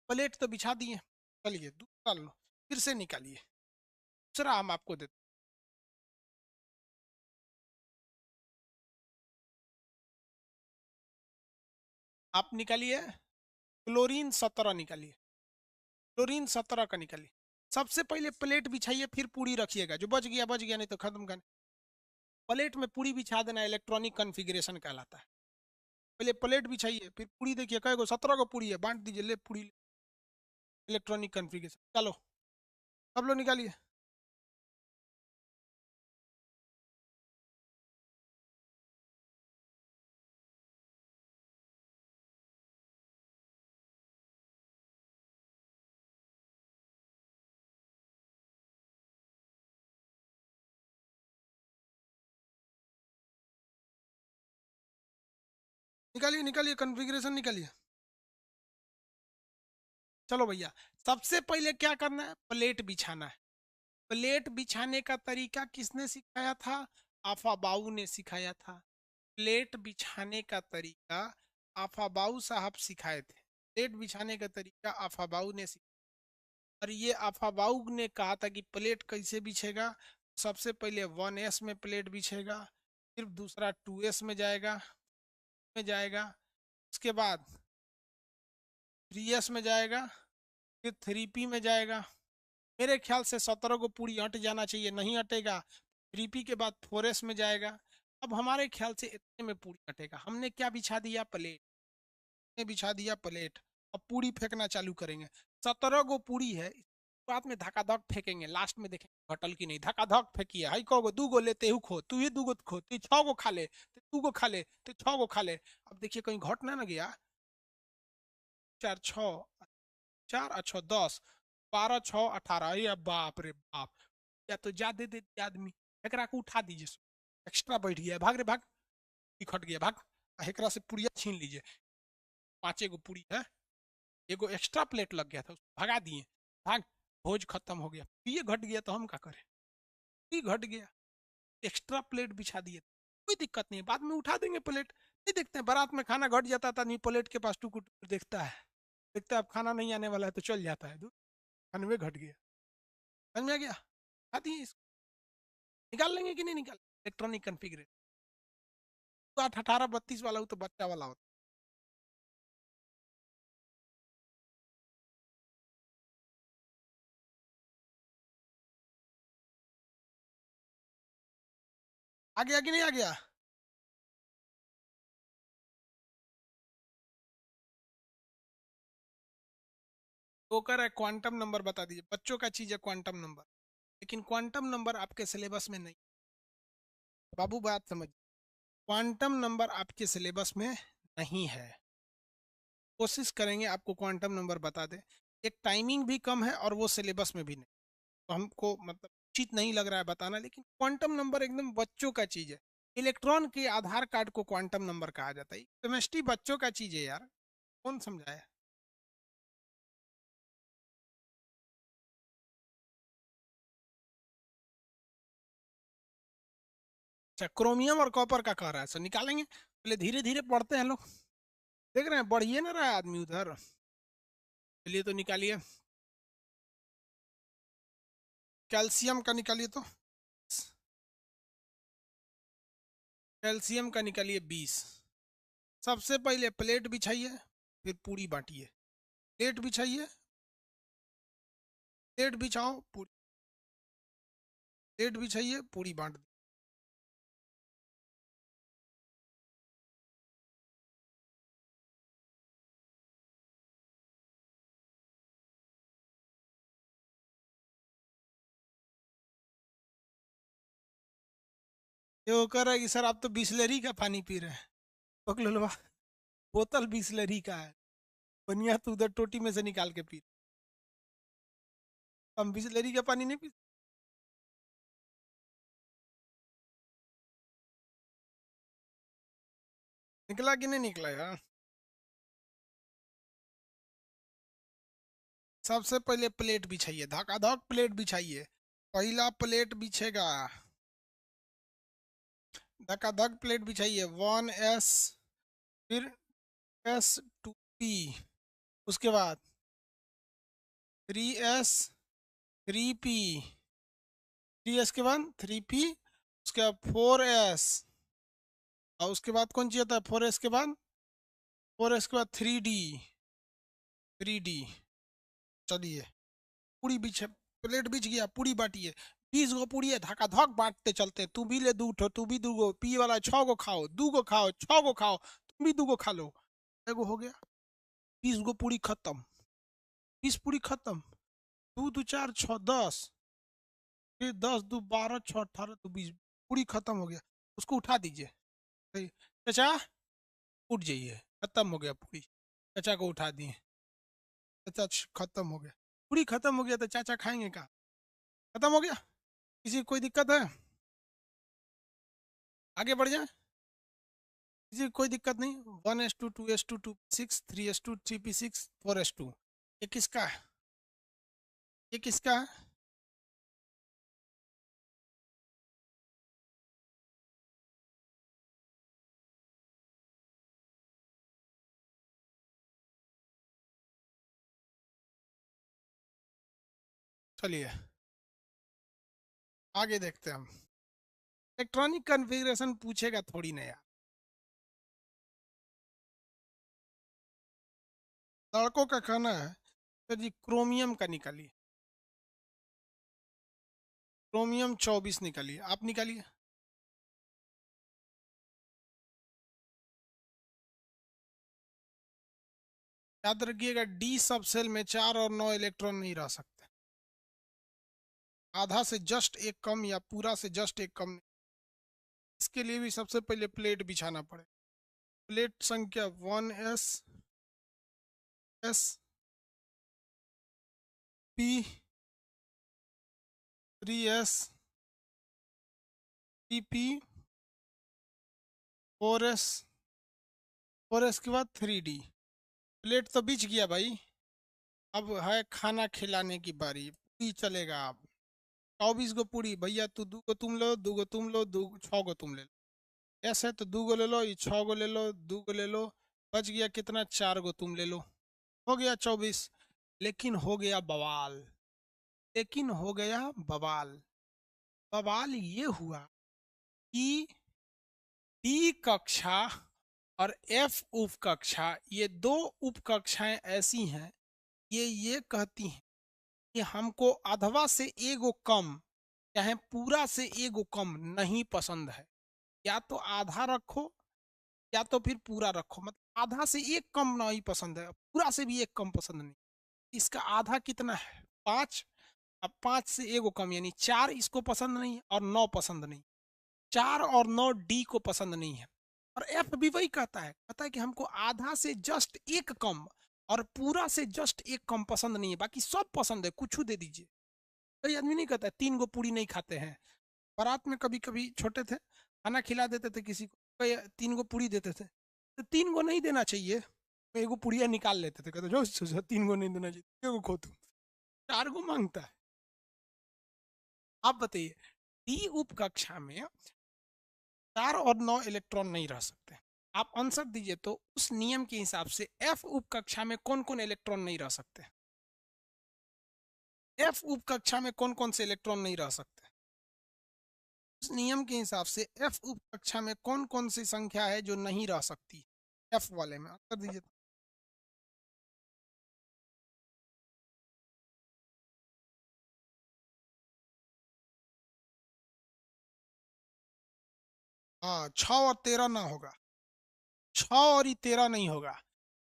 प्लेट तो बिछा दिए, चलिए दूसरा लो, फिर से निकालिए, दूसरा हम आपको देते। आप निकालिए क्लोरीन 17 निकालिए, क्लोरीन 17 का निकालिए। सबसे पहले प्लेट बिछाइए, फिर पूरी रखिएगा, जो बच गया नहीं तो खत्म कर। प्लेट में पूरी बिछा देना इलेक्ट्रॉनिक कॉन्फ़िगरेशन कहलाता है। पहले प्लेट बिछाइए, फिर पूरी देखिए कै गो, 17 को पूरी है, बांट दीजिए, ले पूरी, इलेक्ट्रॉनिक कॉन्फ़िगरेशन। चलो सब लोग निकालिए। निकालिए निकालिए कॉन्फ़िगरेशन निकालिए। चलो भैया, सबसे पहले क्या करना है? प्लेट बिछाना है। प्लेट बिछाने का तरीका किसने सिखाया था? आफाबाऊ ने सिखाया था। प्लेट बिछाने का तरीका आफाबाऊ साहब सिखाए थे। प्लेट बिछाने का तरीका आफाबाऊ ने सिखाया, और ये आफाबाऊ ने कहा था कि प्लेट कैसे बिछेगा। सबसे पहले 1s में प्लेट बिछेगा, फिर दूसरा 2s में जाएगा, उसके बाद 3s में जाएगा, फिर 3p में जाएगा। मेरे ख्याल से 17 को पूरी हट जाना चाहिए, नहीं हटेगा। 3p के बाद 4s में जाएगा। अब हमारे ख्याल से इतने में पूरी हटेगा। हमने क्या बिछा दिया? प्लेट ने बिछा दिया प्लेट। अब पूरी फेंकना चालू करेंगे। 17 को पूरी है, बाद में धकाधक फेंकेंगे, लास्ट में देखेंगे घटल की नहीं। धकाधक फेंकिए, हाई कहो 2 गो लेते हु खो, तू ही 2 गो खो, तू 6 गो खा ले, तू 2 गो खा ले, तू 6 गो खा ले। अब देखिए कहीं घट ना गया। 4 6 4 अच्छा 10 12 6 18, ये बाप रे बाप, या तो ज्यादा दे दिया आदमी। एकरा को उठा दीजिए, एक्स्ट्रा बैठ गया, भाग रे भाग, खट गया भाग। एकरा से पुड़िया छीन लीजिए, 5 गो पूरी है, एगो एक्स्ट्रा प्लेट लग गया था, उसको भगा दिए, भाग। भोज खत्म हो गया। ये घट गया तो हम क्या करें? ये घट गया, एक्स्ट्रा प्लेट बिछा दिए, कोई दिक्कत नहीं, बाद में उठा देंगे प्लेट। नहीं देखते हैं बारात में खाना घट जाता था, नहीं प्लेट के पास टुकुर टुकुर देखता है, देखता है अब खाना नहीं आने वाला है तो चल जाता है दूर, खाने में घट गया। समझ में आ गया? आती है इसको निकाल लेंगे कि नहीं निकाल? इलेक्ट्रॉनिक कॉन्फ़िगरेशन तो 8 18 32 वाला हो तो बच्चा वाला होता। आ गया कि नहीं आ गया? वो कर है क्वांटम नंबर बता दीजिए, बच्चों का चीज है क्वांटम नंबर, लेकिन क्वांटम नंबर आपके सिलेबस में नहीं। बाबू बात समझ, क्वांटम नंबर आपके सिलेबस में नहीं है। कोशिश करेंगे आपको क्वांटम नंबर बता दें। एक टाइमिंग भी कम है और वो सिलेबस में भी नहीं, तो हमको मतलब उचित नहीं लग रहा है बताना, लेकिन क्वांटम नंबर एकदम बच्चों का चीज है। इलेक्ट्रॉन के आधार कार्ड को क्वांटम नंबर कहा जाता है। केमिस्ट्री बच्चों का चीज है यार, कौन समझाया। अच्छा, क्रोमियम और कॉपर का कह रहा है, सर निकालेंगे, पहले धीरे धीरे पढ़ते हैं लोग। देख रहे हैं बढ़िए ना रहा है आदमी उधर। चलिए तो निकालिए, कैल्शियम का निकालिए तो। कैल्शियम का निकालिए 20। सबसे पहले प्लेट बिछाइए, फिर पूरी बांटिए। प्लेट बिछाइए, प्लेट बिछाओ पूरी, प्लेट बिछाइए पूरी बांट दो। ये वो कह रहा है कि सर आप तो बिस्लरी का पानी पी रहे हैं। पकड़ो, बोतल बिस्लरी का है, बनिया तो उधर टोटी में से निकाल के पी। हम बिस्लरी का पानी नहीं पी। निकला कि नहीं निकला यार। सबसे पहले प्लेट बिछाइए, धकाधक प्लेट बिछाइए। पहला प्लेट बिछेगा, धकाधक प्लेट बिछाइए। 1s, फिर S2p, उसके बाद 3s, 3p, 3s के बाद 3p, उसके बाद 4s, और उसके बाद कौन सी होता है 4s के बाद, 4s के बाद 3d, 3d। चलिए, पूरी बिछ, प्लेट बिछ गया, पूरी बांटिए। 20 गो पूरी है, धक्का धक बांटते चलते। तू भी ले दू ठो, तू भी 2 गो, पी वाला 6 गो खाओ, 2 गो खाओ, 6 गो खाओ, तुम भी 2 गो खा लो। एगो हो गया। 20 गो पूरी खत्म, 20 पूरी खत्म। 2 2 4 6 10, फिर 10 2 12 6 18 तो 20, पूरी खत्म हो गया। उसको उठा दीजिए। सही। चाचा, उठ जाइए, खत्म हो गया पूरी। चाचा को उठा दिए, चाचा खत्म हो गया। पूरी खत्म हो गया तो चाचा खाएंगे कहाँ। खत्म हो गया। किसी को कोई दिक्कत है, आगे बढ़ जाए। किसी को कोई दिक्कत नहीं। 1s2 2s2 2p6 3s2 3p6 4s2। ये किसका है, ये किसका है। चलिए आगे देखते हैं हम। इलेक्ट्रॉनिक कन्फिग्रेशन पूछेगा थोड़ी ना यार। लड़कों का कहना है तो जी क्रोमियम का निकालिए। क्रोमियम 24 निकालिए, आप निकालिए। याद रखिएगा, डी सब सेल में 4 और 9 इलेक्ट्रॉन नहीं रह सकते। आधा से जस्ट एक कम या पूरा से जस्ट एक कम। इसके लिए भी सबसे पहले प्लेट बिछाना पड़े। प्लेट संख्या 1s, S, P, 3s, 3p, 4s, 4s के बाद 3d। प्लेट तो बिछ गया भाई। अब है खाना खिलाने की बारी, पूरी चलेगा अब। 24 गो पूरी भैया, तू 2 गो तुम लो, 2 गो तुम लो, 6 गो तुम ले लो। ऐसे तो 2 गो ले लो, ये 6 गो ले लो, 2 गो ले लो। बच गया कितना, 4 गो तुम ले लो। हो गया 24। लेकिन हो गया बवाल, लेकिन हो गया बवाल। बवाल ये हुआ कि डी कक्षा और एफ उप कक्षा, ये 2 उप कक्षाएं ऐसी हैं, ये कहती हैं कि हमको अधवा से एगो कम, चाहे पूरा से एगो कम नहीं पसंद है। या तो आधा रखो, या तो फिर पूरा रखो। मतलब आधा से एक कम नहीं पसंद है, पूरा से भी एक कम पसंद नहीं। इसका आधा कितना है, 5। अब 5 से एगो कम यानी 4 इसको पसंद नहीं है और 9 पसंद नहीं। 4 और 9 डी को पसंद नहीं है। और एफ भी वही कहता है कि हमको आधा से जस्ट एक कम और पूरा से जस्ट एक कम पसंद नहीं है, बाकी सब पसंद है, कुछ दे दीजिए। कई आदमी नहीं कहता है 3 गो पूरी नहीं खाते हैं। बारात में कभी कभी छोटे थे, खाना खिला देते थे किसी को, कई 3 गो पूरी देते थे, तो 3 गो नहीं देना चाहिए, एगो पुड़िया निकाल लेते थे, कहते जो 3 गो नहीं देना चाहिए, एगो खो तुम, 4 गो मांगता है। आप बताइए, डी उप कक्षा में 4 और 9 इलेक्ट्रॉन नहीं रह सकते। आप आंसर दीजिए तो उस नियम के हिसाब से एफ उप कक्षा में कौन कौन इलेक्ट्रॉन नहीं रह सकते? एफ उप कक्षा में कौन कौन से इलेक्ट्रॉन नहीं रह सकते? उस नियम के हिसाब से एफ उप कक्षा में कौन कौन सी संख्या है जो नहीं रह सकती एफ वाले में? आंसर दीजिए। हाँ, 6 और 13 ना होगा, 6 और ये 13 नहीं होगा।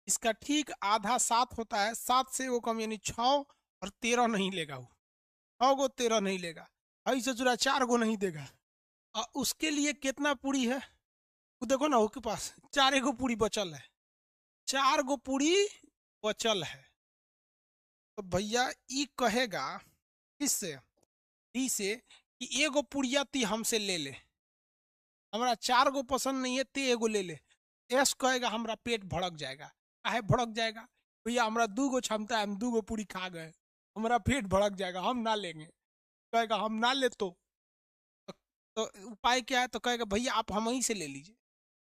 इसका ठीक आधा 7 होता है, 7 से वो कम, यानी 6 और 13 नहीं लेगा वो, 6 गो 13 नहीं लेगा, ऐसे चुरा 4 गो नहीं देगा। और उसके लिए कितना पूरी है वो देखो ना, उसके पास 4 गो पूरी बचल है, 4 गो पूरी बचल है। तो भैया ई कहेगा किससे, डी से, कि एगो पुड़िया ती हमसे ले ले, हमरा 4 गो पसंद नहीं है, ते एगो ले ले। एस कहेगा हमरा पेट भड़क जाएगा, काहे भड़क जाएगा? भैया हमरा 2 गो क्षमता है, हम 2 गो पूरी खा गए, हमारा पेट भड़क जाएगा, हम ना लेंगे। कहेगा हम ना ले तो उपाय क्या है? तो कहेगा भैया आप हम ही से ले लीजिए,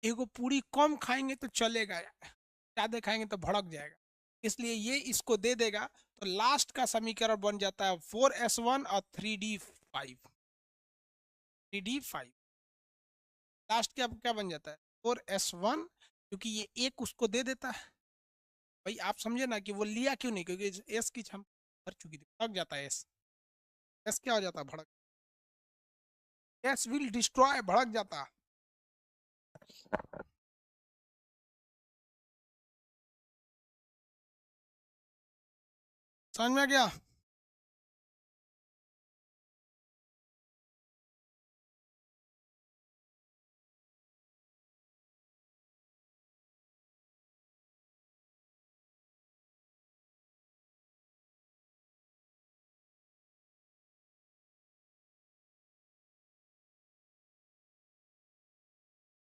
एगो पूरी कम खाएंगे तो चलेगा, ज्यादा खाएंगे तो भड़क जाएगा, इसलिए ये इसको दे देगा। तो लास्ट का समीकरण बन जाता है 4s1 और 3d5, 3d5। लास्ट क्या क्या बन जाता है? 4s1, क्योंकि ये एक उसको दे देता है। भाई आप समझे ना कि वो लिया क्यों नहीं, क्योंकि एस की क्षमता भर चुकी थी, भड़क जाता है एस। एस क्या हो जाता है? भड़क, एस विल डिस्ट्रॉय, भड़क जाता। समझ में आ गया?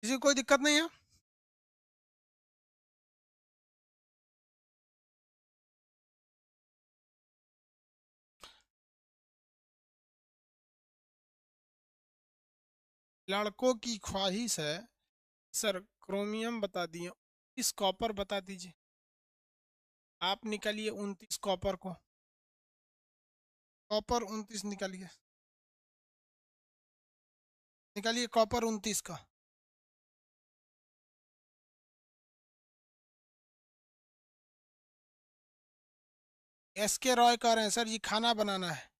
किसी को कोई दिक्कत नहीं है? लड़कों की ख्वाहिश है सर, क्रोमियम बता दिए, इस कॉपर बता दीजिए। आप निकालिए 29 कॉपर को, कॉपर 29 निकालिए, निकालिए कॉपर 29 का। एस के रॉय कह रहे हैं सर जी खाना बनाना है।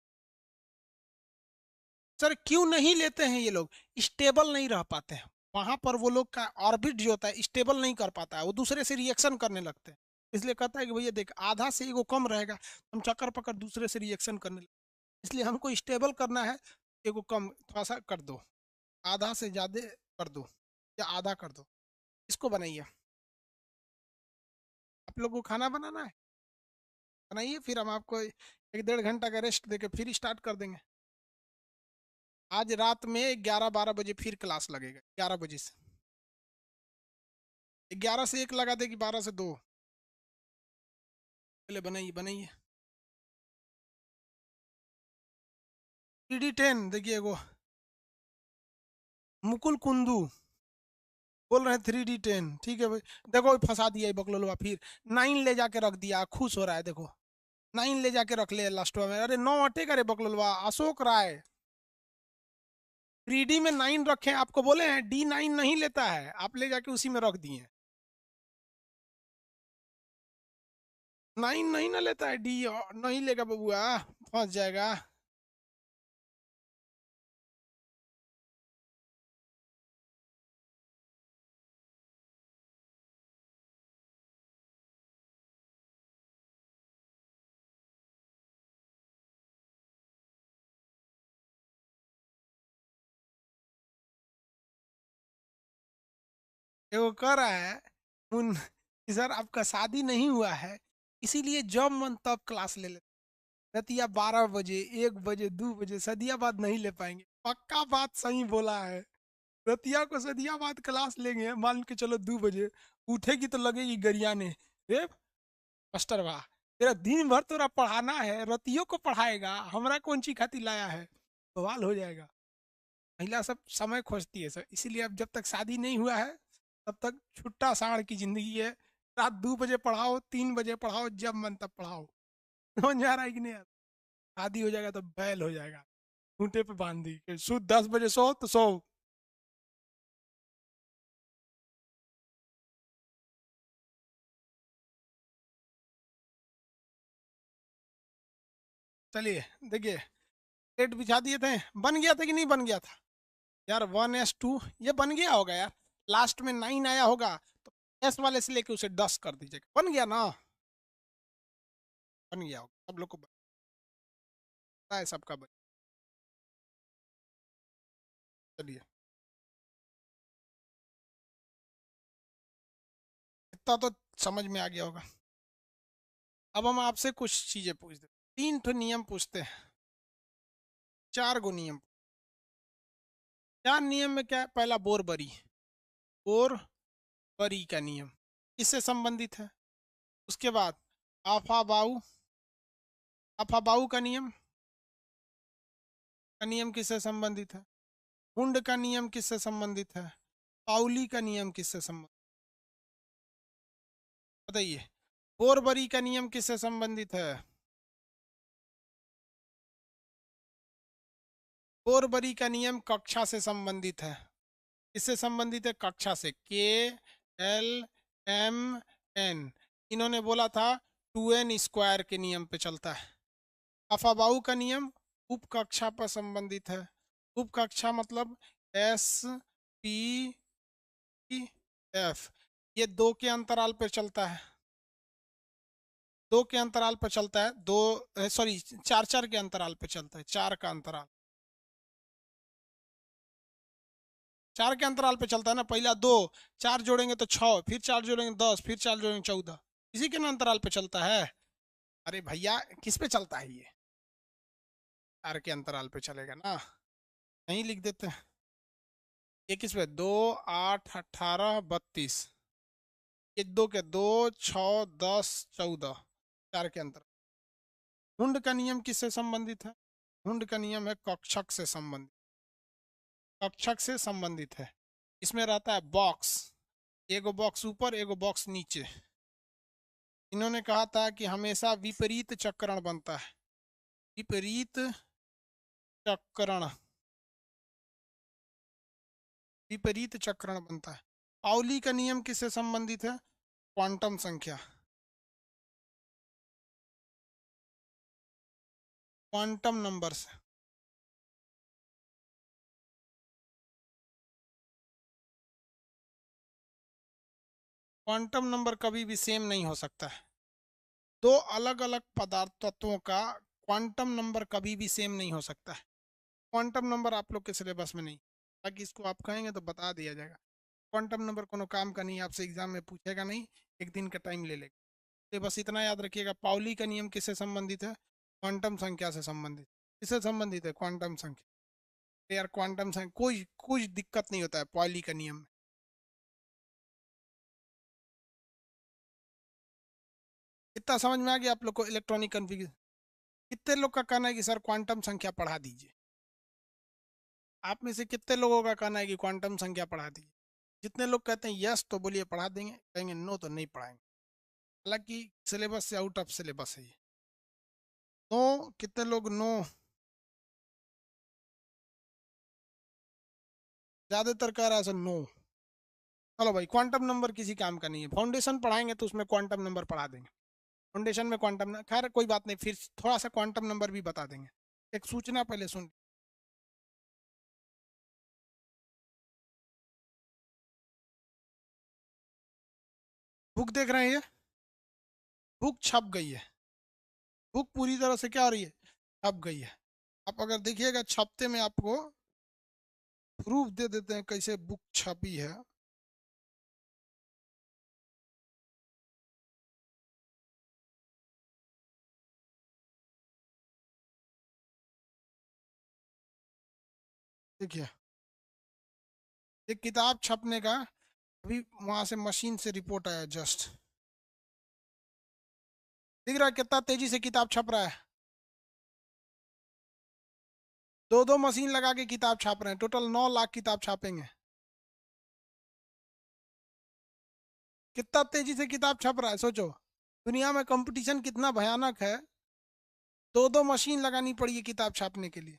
सर क्यों नहीं लेते हैं ये लोग? स्टेबल नहीं रह पाते हैं वहां पर, वो लोग का ऑर्बिट जो होता है स्टेबल नहीं कर पाता है, वो दूसरे से रिएक्शन करने लगते हैं। इसलिए कहता है कि भैया देख आधा से एगो कम रहेगा, हम चक्कर पकड़ दूसरे से रिएक्शन करने लगते, इसलिए हमको स्टेबल करना है, एगो कम थोड़ा सा कर दो, आधा से ज्यादा कर दो या आधा कर दो। इसको बनाइए। आप लोग को खाना बनाना है, बनाइए, फिर हम आपको 1 डेढ़ घंटा का रेस्ट देके फिर स्टार्ट कर देंगे। आज रात में 11-12 बजे फिर क्लास लगेगा, 11 बजे से, 11 से 1 लगा देगी, 12 से 2। पहले बनाइए बनाइए। 3D10 देखिए, वो मुकुल कुंदू बोल रहे हैं 3D10, ठीक है भाई। देखो फंसा दिया बकलोलवा, फिर 9 ले जाके रख दिया, खुश हो रहा है देखो, 9 ले जाके रख ले लास्ट में। अरे 9 अटेगा रे बकलोलवा, अशोक राय 3D में 9 रखे, आपको बोले हैं D9 नहीं लेता है, आप ले जाके उसी में रख दिए। 9 नहीं ना लेता है, डी नहीं लेगा बबुआ, फंस जाएगा। वो कह रहा है उन कि सर आपका शादी नहीं हुआ है, इसीलिए जब मन तब क्लास ले लेते, रतिया 12 बजे, 1 बजे, 2 बजे, सदिया बाद नहीं ले पाएंगे। पक्का बात सही बोला है। रतिया को सदिया बाद क्लास लेंगे, मान के चलो 2 बजे उठेगी तो लगेगी गरियाने, ए मास्टर वाह, तेरा दिन भर तोरा पढ़ाना है, रतियों को पढ़ाएगा, हमरा कौन ची खाती लाया है, बवाल हो जाएगा। महिला सब समय खोजती है सर, इसीलिए अब जब तक शादी नहीं हुआ है तब तक छुट्टा साढ़ की जिंदगी है। रात 2 बजे पढ़ाओ, 3 बजे पढ़ाओ, जब मन तब पढ़ाओ। समझ में आ रहा है कि नहीं? शादी हो जाएगा तो बैल हो जाएगा, खूंटे पे बांध दी कि सुबह 10 बजे सो तो सो। चलिए देखिए, प्लेट बिछा दिए थे, बन गया था कि नहीं बन गया था? यार 1s2 ये बन गया होगा यार, लास्ट में 9 आया होगा तो एस वाले से लेके उसे 10 कर दीजिएगा, बन गया ना? बन गया होगा, सब लोग को पता है सबका बन। चलिए, इतना तो समझ में आ गया होगा। अब हम आपसे कुछ चीजें पूछते, 3 ठो नियम पूछते हैं, 4 गो नियम। 4 नियम में क्या है? पहला बोरबरी, बोरबरी का नियम किससे संबंधित है? उसके बाद आफाबाऊ, आफाबाऊ का नियम किससे संबंधित है? हुंड का नियम किससे संबंधित है? पाउली का नियम किससे संबंधित, बताइए। बोरबरी का नियम किससे संबंधित है? बोरबरी का नियम कक्षा से संबंधित है। किससे संबंधित है? कक्षा से, K L M N। इन्होंने बोला था 2n² के नियम पे चलता है। अफाबाऊ का नियम उपकक्षा पर संबंधित है। उपकक्षा मतलब SPF, ये 2 के अंतराल पर चलता है, 2 के अंतराल पर चलता है, दो सॉरी 4 4 के अंतराल पे चलता है, 4 का अंतराल, 4 के अंतराल पे चलता है ना। पहला 2, 4 जोड़ेंगे तो 6, फिर 4 जोड़ेंगे 10, फिर 4 जोड़ेंगे 14, इसी के ना अंतराल पे चलता है। अरे भैया किस पे चलता है ये? 4 के अंतराल पे चलेगा ना, नहीं लिख देते हैं। ये किस पे? 2 8 18 32, ये 2 के 2 6 10 14, 4 के अंतराल। हुंड का नियम किससे संबंधित है? हुंड का नियम है कक्षक से संबंधित, कक्षक से संबंधित है। इसमें रहता है बॉक्स, एगो बॉक्स ऊपर एगो बॉक्स नीचे। इन्होंने कहा था कि हमेशा विपरीत चक्रण बनता है, विपरीत चक्रण, विपरीत चक्रण बनता है। पाउली का नियम किससे संबंधित है? क्वांटम संख्या, क्वांटम नंबर से। क्वांटम नंबर कभी भी सेम नहीं हो सकता है, दो अलग अलग पदार्थ तत्वों का क्वांटम नंबर कभी भी सेम नहीं हो सकता है। क्वांटम नंबर आप लोग के सिलेबस में नहीं, ताकि इसको आप कहेंगे तो बता दिया जाएगा। क्वांटम नंबर कोनो काम का नहीं, आपसे एग्जाम में पूछेगा नहीं, एक दिन का टाइम ले लेगा। तो बस इतना याद रखिएगा, पाउली का नियम किससे संबंधित है? क्वांटम संख्या से संबंधित। किससे संबंधित है? क्वांटम संख्या। तो यार क्वांटम संख्या कोई कुछ दिक्कत नहीं होता है पाउली का नियम में। इतना समझ में आ गया आप लोग को इलेक्ट्रॉनिक कन्फिग्रेशन? कितने लोग का कहना है कि सर क्वांटम संख्या पढ़ा दीजिए? आप में से कितने लोगों का कहना है कि क्वांटम संख्या पढ़ा दीजिए? जितने लोग कहते हैं यस तो बोलिए पढ़ा देंगे, कहेंगे नो तो नहीं पढ़ाएंगे। हालांकि सिलेबस से आउट ऑफ सिलेबस है ये। नो, कितने लोग नो? ज्यादातर कह रहा है सर नो। चलो भाई, क्वांटम नंबर किसी काम का नहीं है, फाउंडेशन पढ़ाएंगे तो उसमें क्वांटम नंबर पढ़ा देंगे। फाउंडेशन में क्वांटम, खैर कोई बात नहीं, फिर थोड़ा सा क्वांटम नंबर भी बता देंगे। एक सूचना पहले सुन, बुक देख रहे हैं ये, बुक छप गई है, बुक पूरी तरह से क्या हो रही है? छप गई है। आप अगर देखिएगा छपते में आपको प्रूफ दे देते हैं कैसे बुक छपी है। देखिए, एक किताब छपने का अभी वहां से मशीन से रिपोर्ट आया जस्ट। दिख रहा है कितना तेजी से किताब छप रहा है। दो दो मशीन लगा के किताब छाप रहे हैं, टोटल 9 लाख किताब छापेंगे। कितना तेजी से किताब छप रहा है सोचो। दुनिया में कंपटीशन कितना भयानक है। दो दो मशीन लगानी पड़ी है किताब छापने के लिए।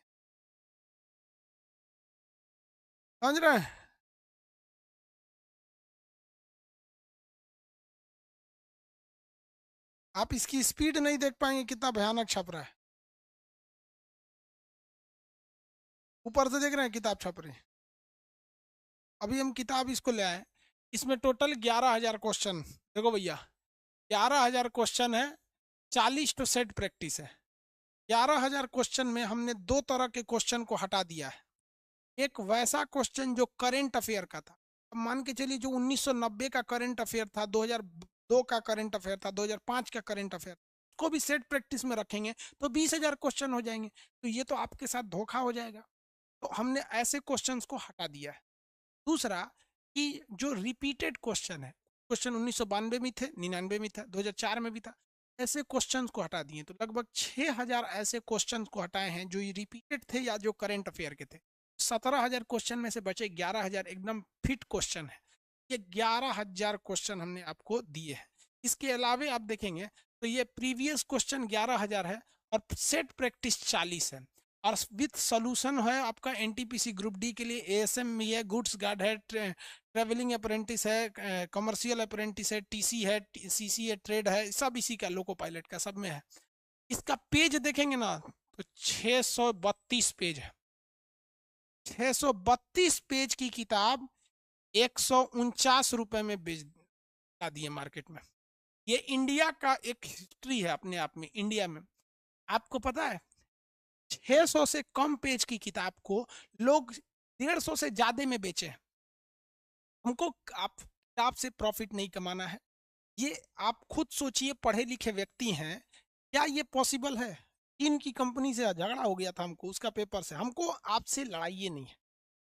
समझ रहे हैं। आप इसकी स्पीड नहीं देख पाएंगे कितना भयानक छप रहा है। ऊपर से देख रहे हैं किताब छप रही है। अभी हम किताब इसको ले आए, इसमें टोटल 11,000 क्वेश्चन। देखो भैया, 11,000 क्वेश्चन है, 40 टू सेट प्रैक्टिस है। 11,000 क्वेश्चन में हमने दो तरह के क्वेश्चन को हटा दिया है। एक वैसा क्वेश्चन जो करंट अफेयर का था। अब मान के चलिए जो 1990 का करंट अफेयर था, 2002 का करंट अफेयर था, 2005 का करंट अफेयर, को भी सेट प्रैक्टिस में रखेंगे तो 20,000 क्वेश्चन हो जाएंगे। तो ये तो आपके साथ धोखा हो जाएगा। तो हमने ऐसे क्वेश्चंस को हटा दिया है। दूसरा, कि जो रिपीटेड क्वेश्चन है, क्वेश्चन 1992 में थे, 99 में था, 2004 में भी था, ऐसे क्वेश्चंस को हटा दिए। तो लगभग 6,000 ऐसे क्वेश्चंस को हटाए हैं जो रिपीटेड थे या जो करंट अफेयर के थे। 17,000 क्वेश्चन में से बचे 11,000 एकदम फिट क्वेश्चन है। ये 11,000 क्वेश्चन हमने आपको दिए हैं। इसके अलावे आप देखेंगे तो ये प्रीवियस क्वेश्चन 11,000 है और सेट प्रैक्टिस 40 है। और विथ सोल्यूशन है आपका एनटीपीसी ग्रुप डी के लिए, एएसएम भी है, गुड्स गार्ड है, ट्रेवलिंग अप्रेंटिस है, कमर्शियल अप्रेंटिस है, टीसी है, सीसी है, ट्रेड है, सब इसी का, लोको पायलट का, सब में है। इसका पेज देखेंगे ना तो 632 पेज है। 632 पेज की किताब 149 रुपए में बेच दी है मार्केट में। ये इंडिया का एक हिस्ट्री है अपने आप में। इंडिया में आपको पता है 600 से कम पेज की किताब को लोग 150 से ज्यादा में बेचे। हमको आप किताब से प्रॉफिट नहीं कमाना है। ये आप खुद सोचिए, पढ़े लिखे व्यक्ति हैं, क्या ये पॉसिबल है? चीन की कंपनी से झगड़ा हो गया था हमको, उसका पेपर से। हमको आपसे लड़ाई ये नहीं है,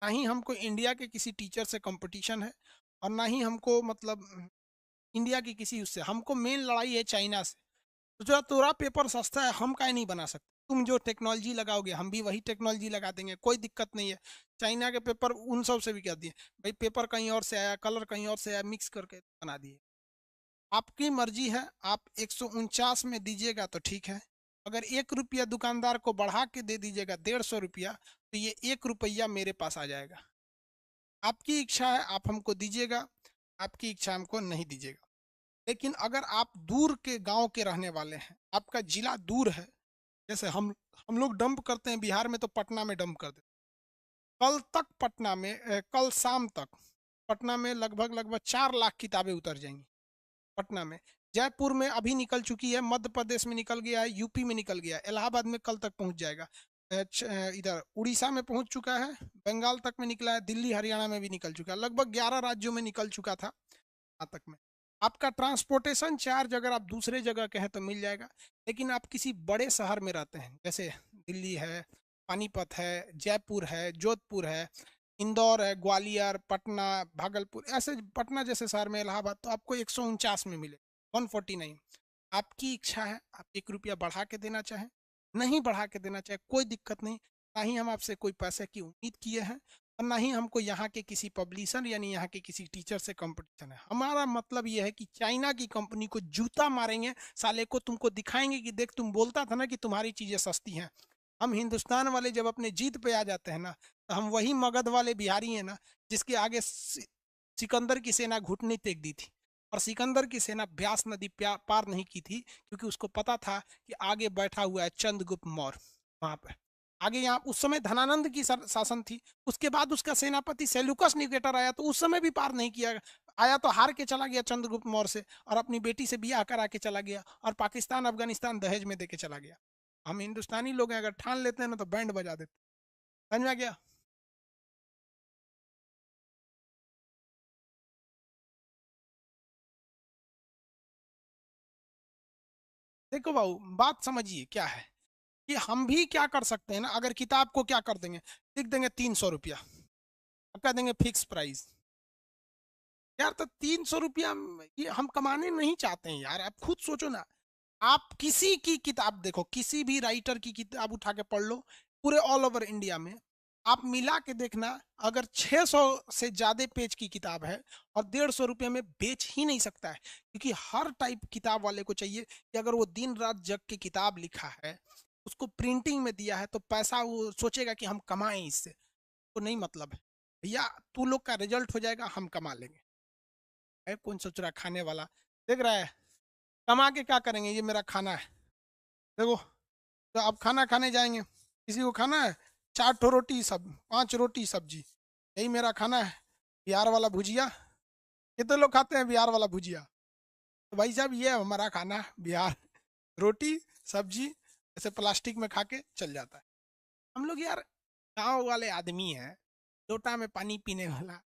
ना ही हमको इंडिया के किसी टीचर से कंपटीशन है, और ना ही हमको मतलब इंडिया की किसी उससे। हमको मेन लड़ाई है चाइना से। तो जो तोरा पेपर सस्ता है, हम काहे नहीं बना सकते? तुम जो टेक्नोलॉजी लगाओगे हम भी वही टेक्नोलॉजी लगा देंगे, कोई दिक्कत नहीं है। चाइना के पेपर उन सब से भी कर दिए भाई, पेपर कहीं और से आया, कलर कहीं और से आया, मिक्स करके बना दिए। आपकी मर्जी है, आप 149 में दीजिएगा तो ठीक है। अगर 1 रुपया दुकानदार को बढ़ा के दे दीजिएगा, 150 रुपया, तो ये 1 रुपया मेरे पास आ जाएगा। आपकी इच्छा है, आप हमको दीजिएगा, आपकी इच्छा हमको नहीं दीजिएगा। लेकिन अगर आप दूर के गांव के रहने वाले हैं, आपका जिला दूर है, जैसे हम लोग डंप करते हैं बिहार में तो पटना में डंप कर देते हैं। कल तक पटना में कल शाम तक पटना में लगभग लगभग 4 लाख किताबें उतर जाएंगी। पटना में, जयपुर में अभी निकल चुकी है, मध्य प्रदेश में निकल गया है, यूपी में निकल गया है, इलाहाबाद में कल तक पहुंच जाएगा, इधर उड़ीसा में पहुंच चुका है, बंगाल तक में निकला है, दिल्ली हरियाणा में भी निकल चुका है, लगभग 11 राज्यों में निकल चुका था यहाँ तक में। आपका ट्रांसपोर्टेशन चार्ज अगर आप दूसरे जगह के हैं तो मिल जाएगा। लेकिन आप किसी बड़े शहर में रहते हैं, जैसे दिल्ली है, पानीपत है, जयपुर है, जोधपुर है, इंदौर है, ग्वालियर, पटना, भागलपुर, ऐसे पटना जैसे शहर में, इलाहाबाद, तो आपको 149 में मिले, 149। आपकी इच्छा है, आप 1 रुपया बढ़ा के देना चाहें, नहीं बढ़ा के देना चाहे, कोई दिक्कत नहीं। ना ही हम आपसे कोई पैसे की उम्मीद किए हैं, और ना ही हमको यहाँ के किसी पब्लिशर यानी यहाँ के किसी टीचर से कंपटीशन है। हमारा मतलब ये है कि चाइना की कंपनी को जूता मारेंगे, साले को तुमको दिखाएंगे कि देख, तुम बोलता था ना कि तुम्हारी चीजें सस्ती हैं। हम हिंदुस्तान वाले जब अपने जीत पे आ जाते हैं ना, तो हम वही मगध वाले बिहारी हैं ना, जिसके आगे सिकंदर की सेना घुटने टेक दी थी। और सिकंदर की सेना ब्यास नदी पार नहीं की थी, क्योंकि उसको पता था कि आगे बैठा हुआ है चंद्रगुप्त मौर्य। वहां पे आगे, यहाँ उस समय धनानंद की शासन थी, उसके बाद उसका सेनापति सेल्यूकस निकेटर आया, तो उस समय भी पार नहीं किया। आया तो हार के चला गया चंद्रगुप्त मौर्य से, और अपनी बेटी से ब्याह करा के चला गया, और पाकिस्तान अफगानिस्तान दहेज में देके चला गया। हम हिंदुस्तानी लोग हैं, अगर ठान लेते हैं ना तो बैंड बजा देते। समझ में आ गया? देखो बाबू, बात समझिए क्या है, कि हम भी क्या कर सकते हैं ना, अगर किताब को क्या कर देंगे, लिख देंगे 300 रुपया, कह देंगे फिक्स प्राइस। यार तो 300 रुपया ये हम कमाने नहीं चाहते हैं यार, आप खुद सोचो ना। आप किसी की किताब देखो, किसी भी राइटर की किताब उठा के पढ़ लो, पूरे ऑल ओवर इंडिया में आप मिला के देखना, अगर 600 से ज्यादा पेज की किताब है और 150 रुपये में बेच ही नहीं सकता है, क्योंकि हर टाइप किताब वाले को चाहिए कि अगर वो दिन रात जग के किताब लिखा है, उसको प्रिंटिंग में दिया है, तो पैसा वो सोचेगा कि हम कमाएं इससे। तो नहीं मतलब है भैया, तू लोग का रिजल्ट हो जाएगा, हम कमा लेंगे। है कौन सोच रहा है खाने वाला, देख रहा है कमा के क्या करेंगे, ये मेरा खाना है देखो। तो अब खाना खाने जाएंगे, किसी को खाना है 4 ठो रोटी, सब 5 रोटी सब्जी, यही मेरा खाना है। बिहार वाला भुजिया, कितने लोग खाते हैं बिहार वाला भुजिया? तो भाई साहब ये हमारा खाना है, बिहार रोटी सब्जी, ऐसे प्लास्टिक में खा के चल जाता है। हम लोग यार गांव वाले आदमी हैं, लोटा में पानी पीने वाला,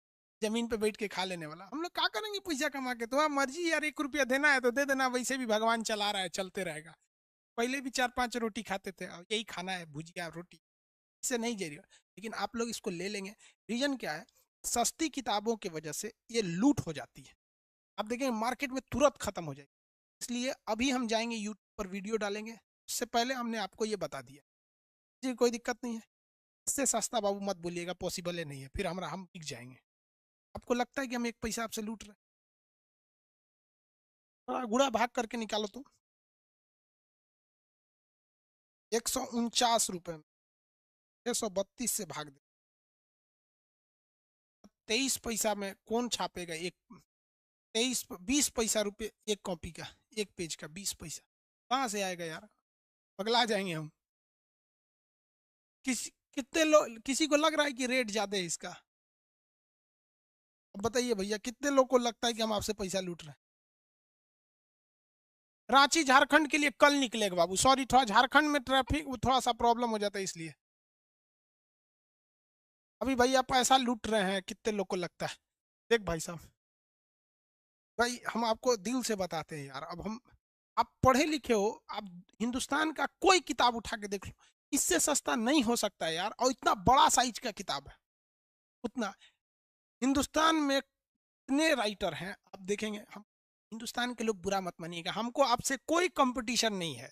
जमीन पे बैठ के खा लेने वाला, हम लोग क्या करेंगे पैसा कमा के? तुम्हारा मर्जी यार, 1 रुपया देना है तो दे देना, वैसे भी भगवान चला रहा है, चलते रहेगा। पहले भी 4-5 रोटी खाते थे, और यही खाना है भुजिया रोटी, इससे नहीं जी रहा। लेकिन आप लोग इसको ले लेंगे, रीजन क्या है? सस्ती किताबों की वजह से ये लूट हो जाती है, आप देखेंगे मार्केट में तुरंत खत्म हो जाएगी। इसलिए अभी हम जाएंगे यूट्यूब पर वीडियो डालेंगे, उससे पहले हमने आपको ये बता दिया जी, कोई दिक्कत नहीं है। इससे सस्ता बाबू मत बोलिएगा, पॉसिबल है नहीं है, फिर हम बिक जाएंगे। आपको लगता है कि हम एक पैसा आपसे लूट रहे हैं? थोड़ा गुड़ा भाग करके निकालो तो, 149 रुपये में 632 से भाग दे, 23 पैसा में कौन छापेगा एक, 20 पैसा रुपये एक कॉपी का, एक पेज का 20 पैसा, कहाँ से आएगा यार? पगला जाएंगे हम। कितने लोग, किसी को लग रहा है कि रेट ज्यादा है इसका? अब बताइए भैया, कितने लोग को लगता है कि हम आपसे पैसा लूट रहे हैं? रांची झारखंड के लिए कल निकलेगा बाबू, सॉरी थोड़ा झारखंड में ट्रैफिक थोड़ा सा प्रॉब्लम हो जाता है इसलिए। अभी भैया पैसा लूट रहे हैं, कितने लोग को लगता है? देख भाई साहब, भाई हम आपको दिल से बताते हैं यार, अब हम, आप पढ़े लिखे हो, आप हिंदुस्तान का कोई किताब उठा के देख लो, इससे सस्ता नहीं हो सकता है यार, और इतना बड़ा साइज का किताब है उतना। हिंदुस्तान में इतने राइटर हैं, आप देखेंगे, हम हिंदुस्तान के लोग बुरा मत मानिएगा, हमको आपसे कोई कंपटीशन नहीं है।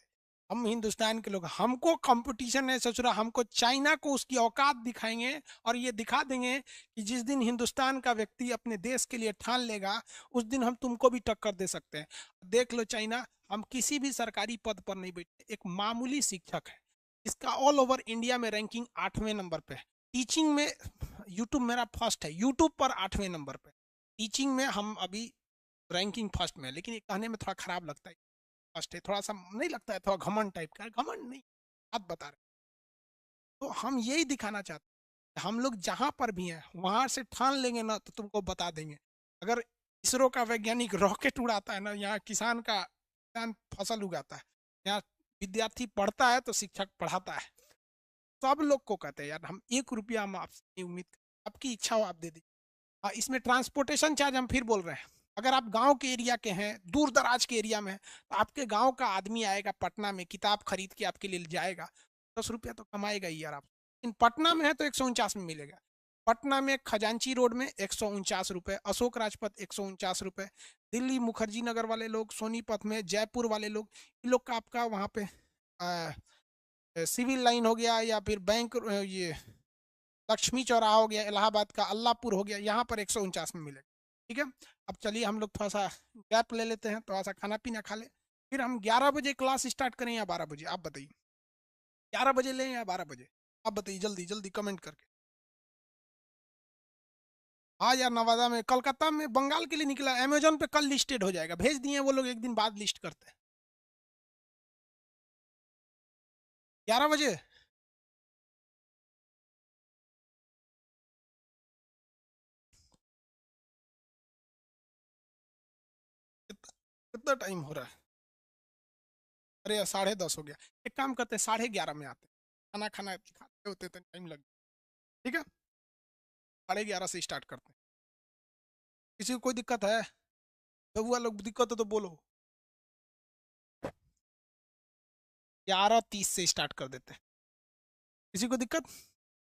हम हिंदुस्तान के लोग, हमको कंपटीशन है ससुरा, हमको चाइना को उसकी औकात दिखाएंगे, और ये दिखा देंगे कि जिस दिन हिंदुस्तान का व्यक्ति अपने देश के लिए ठान लेगा, उस दिन हम तुमको भी टक्कर दे सकते हैं। देख लो चाइना, हम किसी भी सरकारी पद पर नहीं बैठे, एक मामूली शिक्षक है, इसका ऑल ओवर इंडिया में रैंकिंग 8वें नंबर पे है। टीचिंग में यूट्यूब मेरा फर्स्ट है, यूट्यूब पर 8वें नंबर पे। टीचिंग में हम अभी रैंकिंग फर्स्ट में है, लेकिन ये कहने में थोड़ा खराब लगता है, फर्स्ट है थोड़ा सा नहीं लगता है, थोड़ा घमंड टाइप का है, घमंड नहीं, बात बता रहे। तो हम यही दिखाना चाहते हैं, हम लोग जहां पर भी हैं वहां से ठान लेंगे ना, तो तुमको बता देंगे। अगर इसरो का वैज्ञानिक रॉकेट उड़ाता है ना, यहाँ किसान फसल उगाता है, यहाँ विद्यार्थी पढ़ता है तो शिक्षक पढ़ाता है। सब लोग को कहते हैं यार, हम 1 रुपया हम आपसे नहीं उम्मीद करते, आपकी इच्छा हो आप दे दीजिए। हाँ, इसमें ट्रांसपोर्टेशन चार्ज हम फिर बोल रहे हैं, अगर आप गांव के एरिया के हैं, दूर दराज के एरिया में हैं, तो आपके गांव का आदमी आएगा पटना में, किताब खरीद के आपके लिए जाएगा, 10 रुपया तो कमाएगा ही यार आप। इन पटना में है तो 149 में मिलेगा। पटना में खजांची रोड में 149 रुपये, अशोक राजपथ 149 रुपये, दिल्ली मुखर्जी नगर वाले लोग, सोनीपत में, जयपुर वाले लोग, इन लोग का आपका वहाँ पे सिविल लाइन हो गया, या फिर बैंक, ये लक्ष्मी चौराहा हो गया, इलाहाबाद का अल्लाहपुर हो गया, यहाँ पर 149 में मिलेगा। ठीक है, अब चलिए हम लोग थोड़ा सा गैप ले लेते हैं, थोड़ा सा खाना पीना खा ले, फिर हम 11 बजे क्लास स्टार्ट करें या 12 बजे, आप बताइए? 11 बजे लें या 12 बजे? आप बताइए जल्दी जल्दी कमेंट करके। हाँ यार, नवादा में, कलकत्ता में बंगाल के लिए निकला, अमेजोन पे कल लिस्टेड हो जाएगा, भेज दिए वो लोग, एक दिन बाद लिस्ट करते हैं। 11 बजे? कितना कितना टाइम हो रहा है? अरे यार 10:30 हो गया, एक काम करते हैं 11:30 में आते हैं, खाना खाना खाते होते तो टाइम लग। ठीक है, 11:30 से स्टार्ट करते हैं। किसी को कोई दिक्कत है? बबुआ लोग दिक्कत हो तो बोलो। 11:30 से स्टार्ट कर देते हैं। किसी को दिक्कत?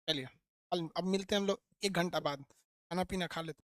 चलिए, अब मिलते हैं हम लोग 1 घंटा बाद, खाना पीना खा लेते हैं।